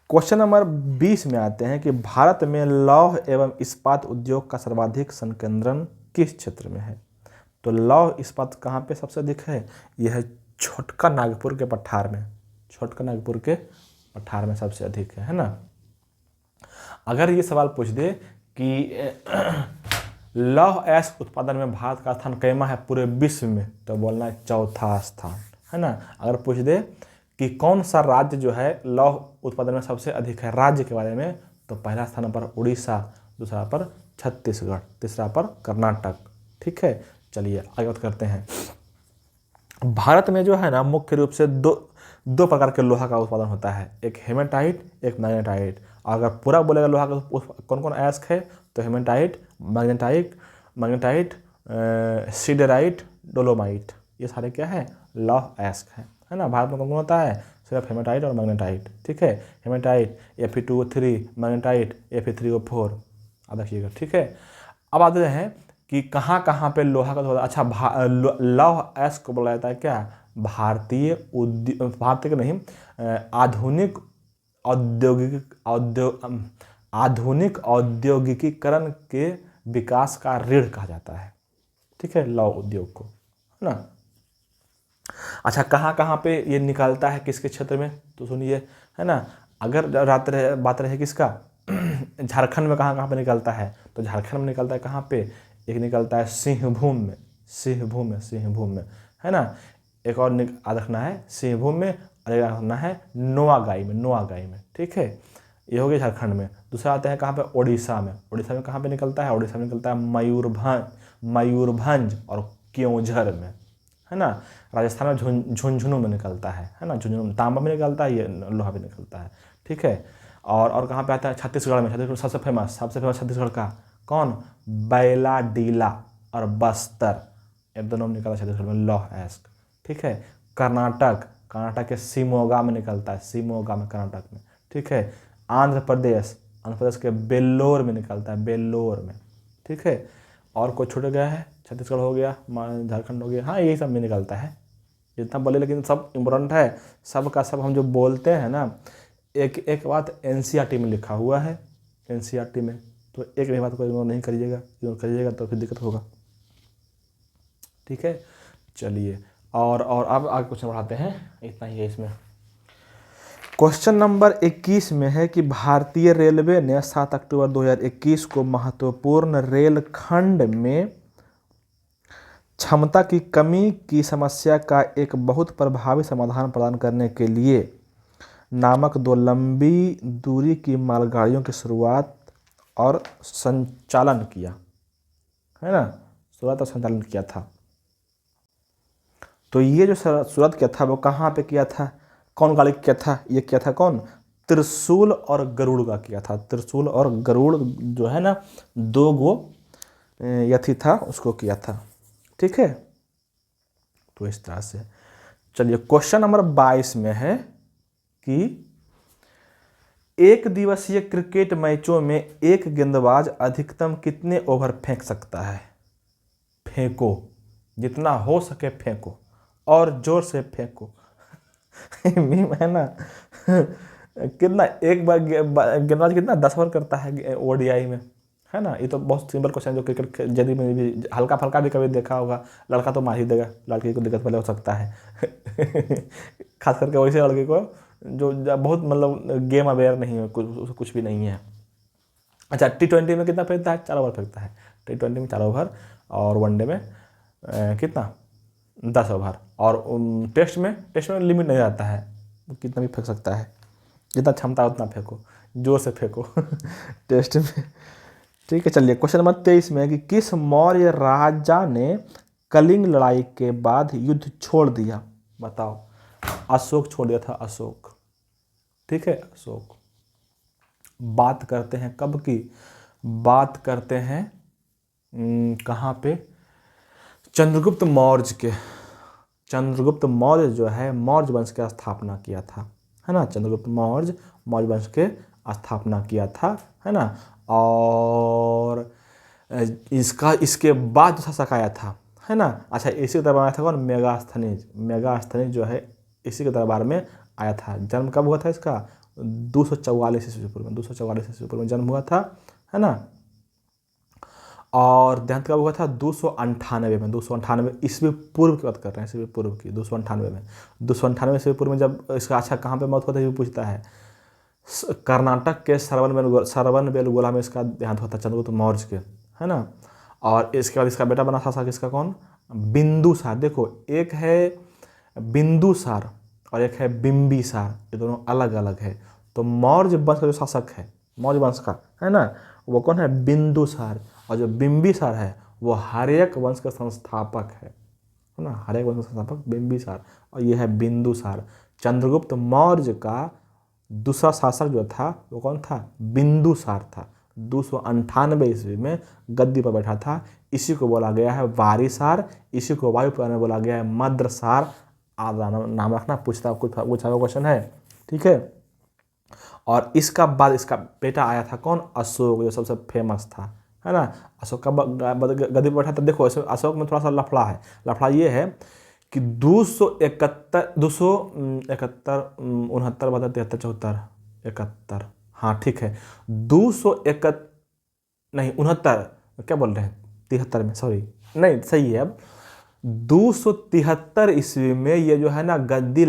क्वेश्चन नंबर 20 में आते हैं कि भारत में लौह एवं इस्पात उद्योग का सर्वाधिक संकेंद्रण किस क्षेत्र में है? तो लौह इस्पात कहाँ पे सबसे अधिक है? यह है छोटका नागपुर के पठार में। छोटका नागपुर के पठार में सबसे अधिक है ना। अगर ये सवाल पूछ दे कि लौह अयस्क उत्पादन में भारत का स्थान कैमा है पूरे विश्व में, तो बोलना है चौथा स्थान, है ना। अगर पूछ दे कि कौन सा राज्य जो है लौह उत्पादन में सबसे अधिक है राज्य के बारे में, तो पहला स्थान पर उड़ीसा, दूसरा पर छत्तीसगढ़, तीसरा पर कर्नाटक। ठीक है, चलिए आगे बात करते हैं। भारत में जो है ना मुख्य रूप से दो प्रकार के लोहा का उत्पादन होता है, एक हेमेटाइट, एक मैग्नेटाइट। अगर पूरा बोलेगा लोहा का कौन कौन अयस्क है, तो हेमेटाइट, मैग्नेटाइट, सीडराइट, डोलोमाइट, ये सारे क्या है? लौह अयस्क है ना। भारत में कौन कौन होता है? सिर्फ हेमेटाइट और मैग्नेटाइट। ठीक है, हेमेटाइट Fe2O3, मैग्नेटाइट Fe3O4, याद रखिएगा। ठीक है, अब आते हैं कि कहाँ कहाँ पे लोहा का होता है। अच्छा, लौह अयस्क को बोला जाता है क्या? भारतीय नहीं, आधुनिक औद्योगिकीकरण के विकास का रीढ़ कहा जाता है। ठीक है, लौह उद्योग को, है ना। अच्छा, कहाँ कहाँ पे ये निकलता है, किसके क्षेत्र में? तो सुनिए, है ना। अगर बात रहे किसका, झारखंड में कहाँ कहाँ पे निकलता है, तो झारखंड में निकलता है कहाँ पे? एक निकलता है सिंहभूम में, है ना। एक और याद रखना है सिंहभूम में, और एक रखना है नोआगाई में। ठीक है, ये हो गया झारखंड में। दूसरा आता है कहाँ पे? उड़ीसा में कहाँ पे निकलता है? उड़ीसा में निकलता है मयूरभंज और क्योंझर में, है ना। राजस्थान में झुंझुनू में निकलता है ना। झुंझुनू में तांबा में निकलता है, ये लोहा भी निकलता है। ठीक है, और कहाँ पे आता है? छत्तीसगढ़ में। छत्तीसगढ़ सबसे फेमस छत्तीसगढ़ का कौन? बैलाडीला और बस्तर, ये दोनों निकलता है छत्तीसगढ़ में लौह अयस्क। ठीक है, कर्नाटक कर्नाटक के शिमोगा में निकलता है, शिमोगा में, कर्नाटक में, ठीक है। आंध्र प्रदेश के बेल्लोर में निकलता है, बेल्लोर में, ठीक है। और कोई छूट गया है? छत्तीसगढ़ हो गया, झारखंड हो गया, हाँ यही सब में निकलता है, जितना बोले, लेकिन सब इम्पोर्टेंट है, सब का सब हम जो बोलते हैं ना, एक बात एनसीईआरटी में लिखा हुआ है, एनसीईआरटी में, तो एक भी बात को इग्नोर नहीं करिएगा, इग्नोर करिएगा तो फिर दिक्कत होगा, ठीक है। चलिए और अब आगे क्वेश्चन बढ़ाते हैं, इतना ही है इसमें। क्वेश्चन नंबर 21 में है कि भारतीय रेलवे ने 7 अक्टूबर 2021 को महत्वपूर्ण रेल खंड में क्षमता की कमी की समस्या का एक बहुत प्रभावी समाधान प्रदान करने के लिए नामक 2 लंबी दूरी की मालगाड़ियों की शुरुआत और संचालन किया, है ना, शुरुआत और संचालन किया था। तो ये जो शुरुआत किया था वो कहाँ पे किया था, कौन गाड़ी किया था? ये किया था कौन? त्रिशूल और गरुड़ का किया था। त्रिशूल और गरुड़ जो है ना, 2 गो यथी था, उसको किया था, ठीक है। तो इस तरह से चलिए क्वेश्चन नंबर 22 में है कि एक दिवसीय क्रिकेट मैचों में एक गेंदबाज अधिकतम कितने ओवर फेंक सकता है? फेंको, जितना हो सके फेंको और जोर से फेंको। मीम है ना। कितना एक बार गेंदबाज कितना 10 ओवर करता है ओडीआई में, है ना। ये तो बहुत सिंपल क्वेश्चन, जो क्रिकेट जल्दी में भी हल्का फल्का भी कभी देखा होगा। लड़का तो मार ही देगा, लड़की को दिक्कत पहले हो सकता है। खास करके वैसे लड़के को जो बहुत मतलब गेम अवेयर नहीं है, कुछ भी नहीं है। अच्छा, T20 में कितना फेंकता है? 4 ओवर फेंकता है। T20 में 4 ओवर, और वनडे में कितना? 10 ओवर। और टेस्ट में लिमिट नहीं रहता है, कितना भी फेंक सकता है, जितना क्षमता उतना फेंको, जोर से फेंको। टेस्ट में, ठीक है। चलिए क्वेश्चन नंबर 23 में है कि किस मौर्य राजा ने कलिंग लड़ाई के बाद युद्ध छोड़ दिया? बताओ। अशोक छोड़ दिया था, अशोक, ठीक है, अशोक। बात करते हैं कब की? बात करते हैं कहाँ पे? चंद्रगुप्त मौर्य के। चंद्रगुप्त मौर्य जो है मौर्य वंश की स्थापना किया था, है ना। चंद्रगुप्त मौर्य वंश के स्थापना किया था, है ना। और इसके बाद जो शासक आया था, है ना। अच्छा, इसी के दरबार आया था कौन? मेगास्थनीज जो है इसी के दरबार में आया था। जन्म कब हुआ था इसका? 244 ईस्वी पूर्व में, 244 ईस्वी पूर्व में जन्म हुआ था, है ना। और देहांत कब हुआ था? 298 में, 298 ईस्वी पूर्व की बात कर रहे हैं, ईस्वी पूर्व की, 298 में, 298 ईस्वी पूर्व में जब इसका, अच्छा कहाँ पे मौत होता है ये पूछता है। कर्नाटक के सरवनबेलगोला में इसका देहांत होता है, चंद्रगुप्त मौर्य के, है ना। और इसके बाद इसका बेटा बना शासक इसका कौन? बिंदुसार। देखो, एक है बिंदुसार और एक है बिंबिसार, ये दोनों अलग अलग है। तो मौर्य वंश का जो शासक है, मौर्य वंश का, है ना, वो कौन है? बिंदुसार। और जो बिंबिसार है वो हर्यक वंश का संस्थापक है ना, हर्यक वंश का संस्थापक बिंबिसार, और ये है बिंदुसार। चंद्रगुप्त मौर्य का दूसरा शासक जो था वो कौन था? बिंदुसार था। 298 ईस्वी में गद्दी पर बैठा था। इसी को बोला गया है वारिसार, इसी को वायुपुराण में बोला गया है मद्रसार। नाम रखना, पूछा क्वेश्चन है, ठीक है। और इसका बाद इसका बेटा आया था कौन? अशोक, जो सबसे फेमस था, है ना। अशोक का गद्दी पर बैठा था। देखो अशोक में थोड़ा सा लफड़ा है। लफड़ा ये है कि 271 हाँ ठीक है, 271 नहीं 69, क्या बोल रहे हैं, 73 में, सॉरी, नहीं सही है। अब 273 ईस्वी में ये जो है ना गद्दी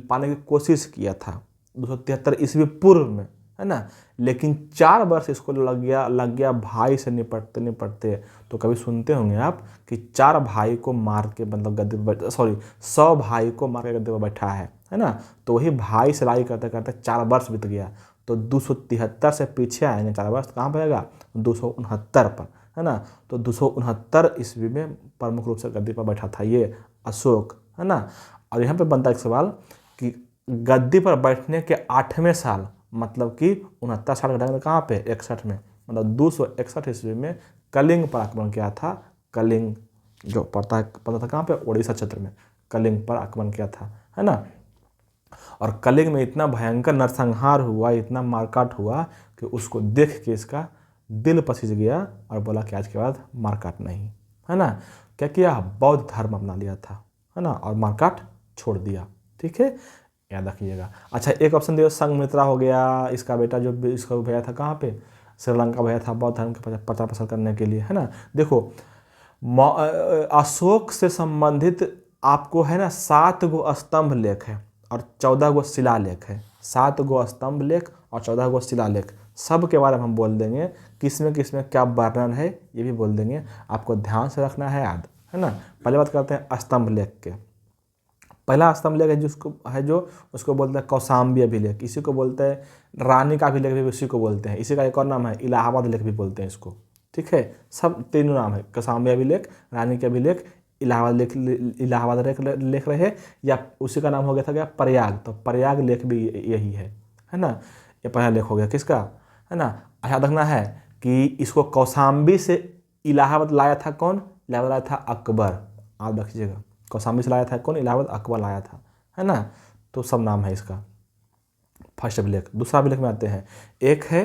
पाने की कोशिश किया था, 273 ईस्वी पूर्व में, है ना। लेकिन 4 वर्ष इसको लग गया भाई से निपटते। तो कभी सुनते होंगे आप कि 4 भाई को मार के मतलब गद्दी पर, सॉरी 100 भाई को मार के गद्दी पर बैठा है ना। तो वही भाई से लड़ाई करते करते 4 वर्ष बीत गया। तो 273 से पीछे आएंगे 4 वर्ष, कहाँ पर आएगा? 269 पर, है ना। तो 269 ईस्वी में प्रमुख रूप से गद्दी पर बैठा था ये अशोक, है ना। और यहाँ पे बनता है एक सवाल कि गद्दी पर बैठने के 8वें साल, मतलब कि 69 साल के टाइम में, कहाँ पे? 61 में, मतलब 261 ईस्वी में कलिंग पर आक्रमण किया था। कलिंग जो पता था कहाँ पे? उड़ीसा क्षेत्र में कलिंग पर आक्रमण किया था, है ना। और कलिंग में इतना भयंकर नरसंहार हुआ, इतना मारकाट हुआ कि उसको देख के इसका दिल पसीज गया और बोला कि आज के बाद मारकाट नहीं, है ना। क्या किया, बौद्ध धर्म अपना लिया था, है ना, और मारकाट छोड़ दिया। ठीक है, याद रखिएगा। अच्छा, एक ऑप्शन दिया संघमित्रा हो गया, इसका बेटा जो इसको भेजा था कहाँ पे, श्रीलंका भेजा था बौद्ध धर्म के प्रचार प्रसार करने के लिए, है ना। देखो अशोक से संबंधित आपको है ना 7 गो स्तंभ लेख है और 14 गो शिलालेख है। 7 गो स्तंभ लेख और 14 गो शिलालेख, सब के बारे में हम बोल देंगे, किसमें किसमें क्या वर्णन है ये भी बोल देंगे, आपको ध्यान से रखना है याद, है ना। पहले बात करते हैं स्तंभ लेख के। पहला स्तंभ लेख है जिसको है जो उसको बोलते हैं कौशाम्बी अभिलेख, इसी को बोलते हैं रानी का अभिलेख भी इसी को बोलते हैं। इसी का एक और नाम है इलाहाबाद लेख भी बोलते हैं इसको। ठीक है, सब तीनों नाम है, कौशाम्बी अभिलेख, रानी के अभिलेख, इलाहाबाद लेख, इलाहाबाद लेख रहे, या उसी का नाम हो गया था क्या प्रयाग, तो प्रयाग लेख भी यही है ना। ये पहला लेख हो गया किसका, है ना। अच्छा रखना है कि इसको कौशाम्बी से इलाहाबाद लाया था कौन, इलाहाबाद लाया था अकबर, आप रखिएगा। कौशाम्बी से लाया था कौन, इलाहाबाद अकबर लाया था, है ना। तो सब नाम है इसका, फर्स्ट अभिलेख। दूसरा अभिलेख में आते हैं, एक है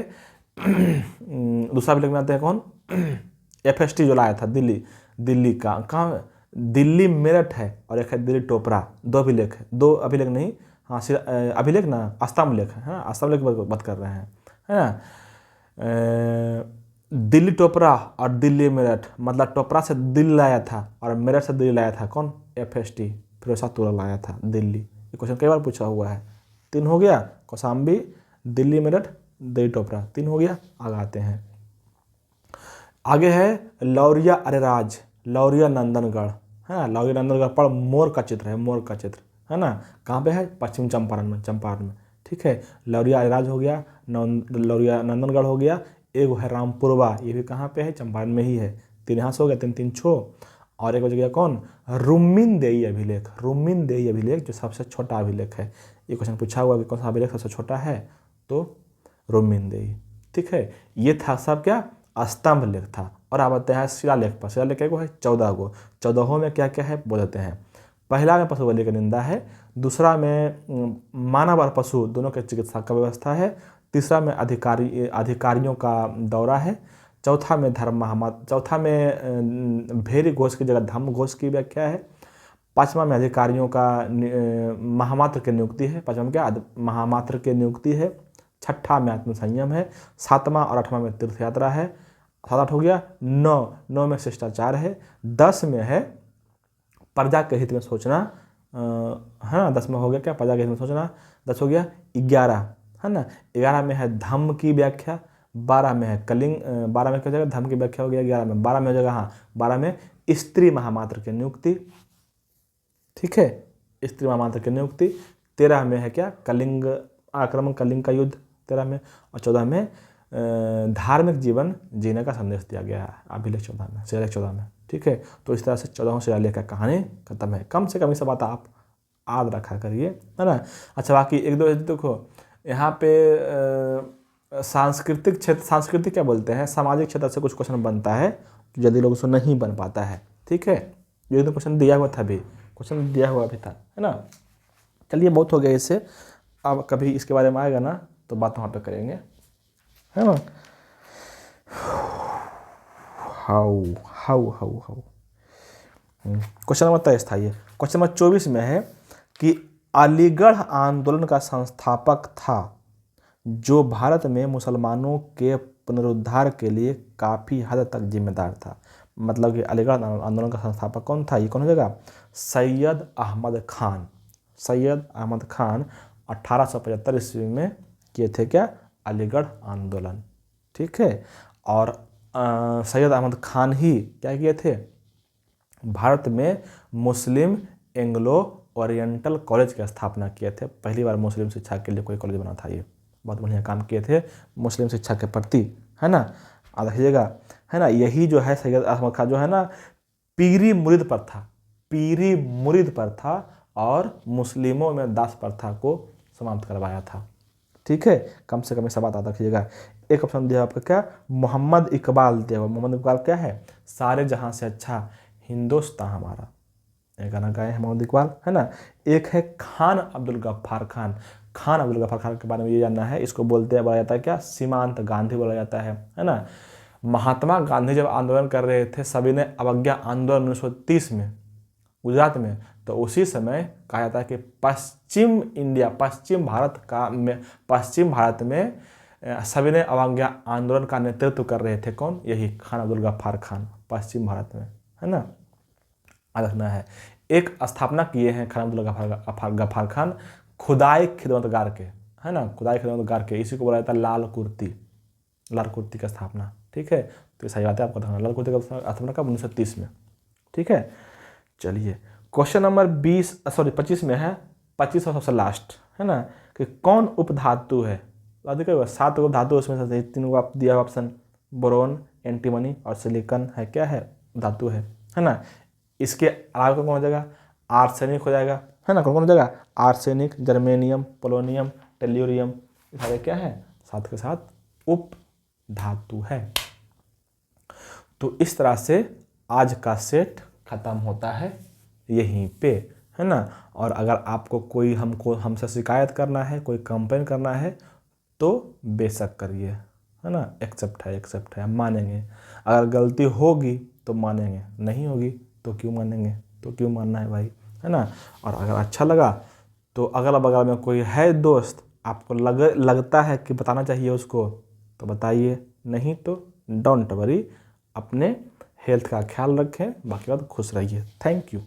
दूसरा अभिलेख में आते हैं कौन, FST जो लाया था दिल्ली का, कहाँ, दिल्ली मेरठ है, और एक है दिल्ली टोपरा। 2 अभिलेख है, 2 अभिलेख नहीं, हाँ अभिलेख ना, स्तंभ लेख है, हाँ स्तंभ लेख की बात कर रहे हैं, है ना। दिल्ली टोपरा और दिल्ली मेरठ, मतलब टोपरा से दिल्ली लाया था और मेरठ से दिल्ली लाया था कौन, FST फिरोज तुगलक लाया था दिल्ली। ये क्वेश्चन कई बार पूछा हुआ है। 3 हो गया, कौशाम्बी, दिल्ली मेरठ, दिल्ली टोपरा, 3 हो गया। आगे आते हैं, आगे है लौरिया अरेराज, लौरिया नंदनगढ़, है ना। लौरिया नंदनगढ़ पर मोर का चित्र है, मोर का चित्र, है ना। कहाँ पे है, पश्चिम चंपारण में। ठीक है, लौरिया अरेराज हो गया, लौरिया नंदनगढ़ हो गया। एक है रामपुरवा, ये भी कहाँ पे है, चंपारण में ही है। 3 यहाँ से हो गया, 3 3 छो। और एक हो गया कौन, रुम्मीनदेई अभिलेख, रुम्मीनदेई अभिलेख जो सबसे छोटा अभिलेख है। ये क्वेश्चन पूछा हुआ कि कौन सा अभिलेख सबसे छोटा है, तो रुम्मीनदेई। ठीक है, ये था सब क्या, स्तंभ लेख था। और आप आते हैं शिलालेख पर। शिलालेख क्या है, 14 गो। 14 में क्या क्या है बोल देते हैं। पहला में पशु बलि की निंदा है, दूसरा में मानव और पशु दोनों के चिकित्सा का व्यवस्था है, तीसरा में अधिकारियों का दौरा है, चौथा में चौथा में भेरी घोष की जगह धम्म घोष की व्याख्या है, पांचवा में अधिकारियों का महामात्र की नियुक्ति है, पांचवा में क्या, महामात्र की नियुक्ति है, छठा में आत्मसंयम है, 7वां और 8वां में तीर्थ यात्रा है, 7 8 हो गया। 9 में शिष्टाचार है, 10 में है प्रजा के हित में सोचना, है ना। 10 में हो गया क्या, प्रजा के हित में सोचना। 10 हो गया। 11 है ना, 11 में है धम्म की व्याख्या, 12 में है कलिंग, 12 में क्या हो जाएगा, धम्म की व्याख्या हो गया 11 में। 12 में हो जाएगा, हाँ 12 में स्त्री महामात्र की नियुक्ति। ठीक है, स्त्री महामात्र की नियुक्ति। 13 में है क्या, कलिंग आक्रमण, कलिंग का युद्ध 13 में। और 14 में धार्मिक जीवन जीने का संदेश दिया गया है, अभिलेख 14 में, शिलालेख 14 में। ठीक है, तो इस तरह से 14 शिलालेख का कहानी खत्म है। कम से कम इस बात आप याद रखा करिए, है ना। अच्छा, बाकी एक दो देखो यहाँ पे सांस्कृतिक क्षेत्र, सांस्कृतिक क्या बोलते हैं, सामाजिक क्षेत्र से कुछ क्वेश्चन बनता है, यदि लोगों से नहीं बन पाता है। ठीक है, ये तो क्वेश्चन दिया हुआ था, भी क्वेश्चन दिया हुआ भी था, है ना। चलिए, बहुत हो गया इससे, अब कभी इसके बारे में आएगा ना तो बात वहाँ पे करेंगे, है ना। How how how how question number 23 था ये। क्वेश्चन नंबर 24 में है कि अलीगढ़ आंदोलन का संस्थापक था जो भारत में मुसलमानों के पुनरुद्धार के लिए काफ़ी हद तक जिम्मेदार था। मतलब कि अलीगढ़ आंदोलन का संस्थापक कौन था, ये कौन हो जाएगा, सैयद अहमद खान। सैयद अहमद खान 1875 ईस्वी में किए थे क्या, अलीगढ़ आंदोलन। ठीक है, और सैयद अहमद खान ही क्या किए थे, भारत में मुस्लिम एंग्लो ओरिएंटल कॉलेज की स्थापना किए थे। पहली बार मुस्लिम शिक्षा के लिए कोई कॉलेज बना था, ये बहुत बढ़िया काम किए थे मुस्लिम शिक्षा के प्रति, है ना। याद रखिएगा, है ना। यही जो है सैयद अहमद खान जो है ना, पीरी मुरीद पर था, पीरी मुरीद पर था, और मुस्लिमों में दास प्रथा को समाप्त करवाया था। ठीक है, कम से कम ये सब बात याद रखिएगा। एक ऑप्शन दिया आपका क्या, मोहम्मद इकबाल दिया हुआ। मोहम्मद इकबाल क्या है, सारे जहां से अच्छा हिंदुस्तान हमारा। ये गाना गाए हैं मोहम्मद इकबाल, है ना। एक है खान अब्दुल गफ्फार खान। खान अब्दुल गफ्फार खान के बारे में ये जानना है, इसको बोलते हैं, बोला जाता है क्या, सीमांत गांधी बोला जाता है ना। महात्मा गांधी जब आंदोलन कर रहे थे सविनय अवज्ञा आंदोलन 1930 में गुजरात में, तो उसी समय कहा जाता है कि पश्चिम भारत में सविनय अवज्ञा आंदोलन का नेतृत्व कर रहे थे कौन, यही खान अब्दुल गफ्फार खान, पश्चिम भारत में, है ना। याद रखना है। एक स्थापना किए हैं खान अब्दुल गफ्फार खान, खुदाई खिदमतगार के, है ना, खुदाई खिदमतगार के, इसी को बोला जाता है लाल कुर्ती का स्थापना, ठीक है। तो सही बात है, आपको देखना लाल कुर्ती का स्थापना कब, 1930 में, ठीक है। चलिए क्वेश्चन नंबर 25 में है, 25 और सबसे लास्ट, है ना, कि कौन उपधातु है। 7 उपधातु, उसमें से 3 को आप दिया ऑप्शन, बोरोन, एंटीमनी और सिलिकॉन है, क्या है, धातु है ना। इसके अलावा कौन हो जाएगा, आर्सेनिक हो जाएगा, है ना। कौन कौन हो जाएगा, आर्सेनिक, जर्मेनियम, पोलोनियम, टेल्यूरियम, ये सारे क्या है, साथ के साथ उप धातु है। तो इस तरह से आज का सेट खत्म होता है यहीं पे, है ना। और अगर आपको कोई हमसे शिकायत करना है, कोई कंप्लेन करना है, तो बेशक करिए, है ना। एक्सेप्ट है, हम मानेंगे। अगर गलती होगी तो मानेंगे, नहीं होगी तो क्यों मानेंगे, तो क्यों मानना है भाई, है ना। और अगर अच्छा लगा तो अगल बगल में कोई है दोस्त, आपको लगता है कि बताना चाहिए उसको, तो बताइए, नहीं तो डोंट वरी, अपने हेल्थ का ख्याल रखें, बाकी बात खुश रहिए। Thank you.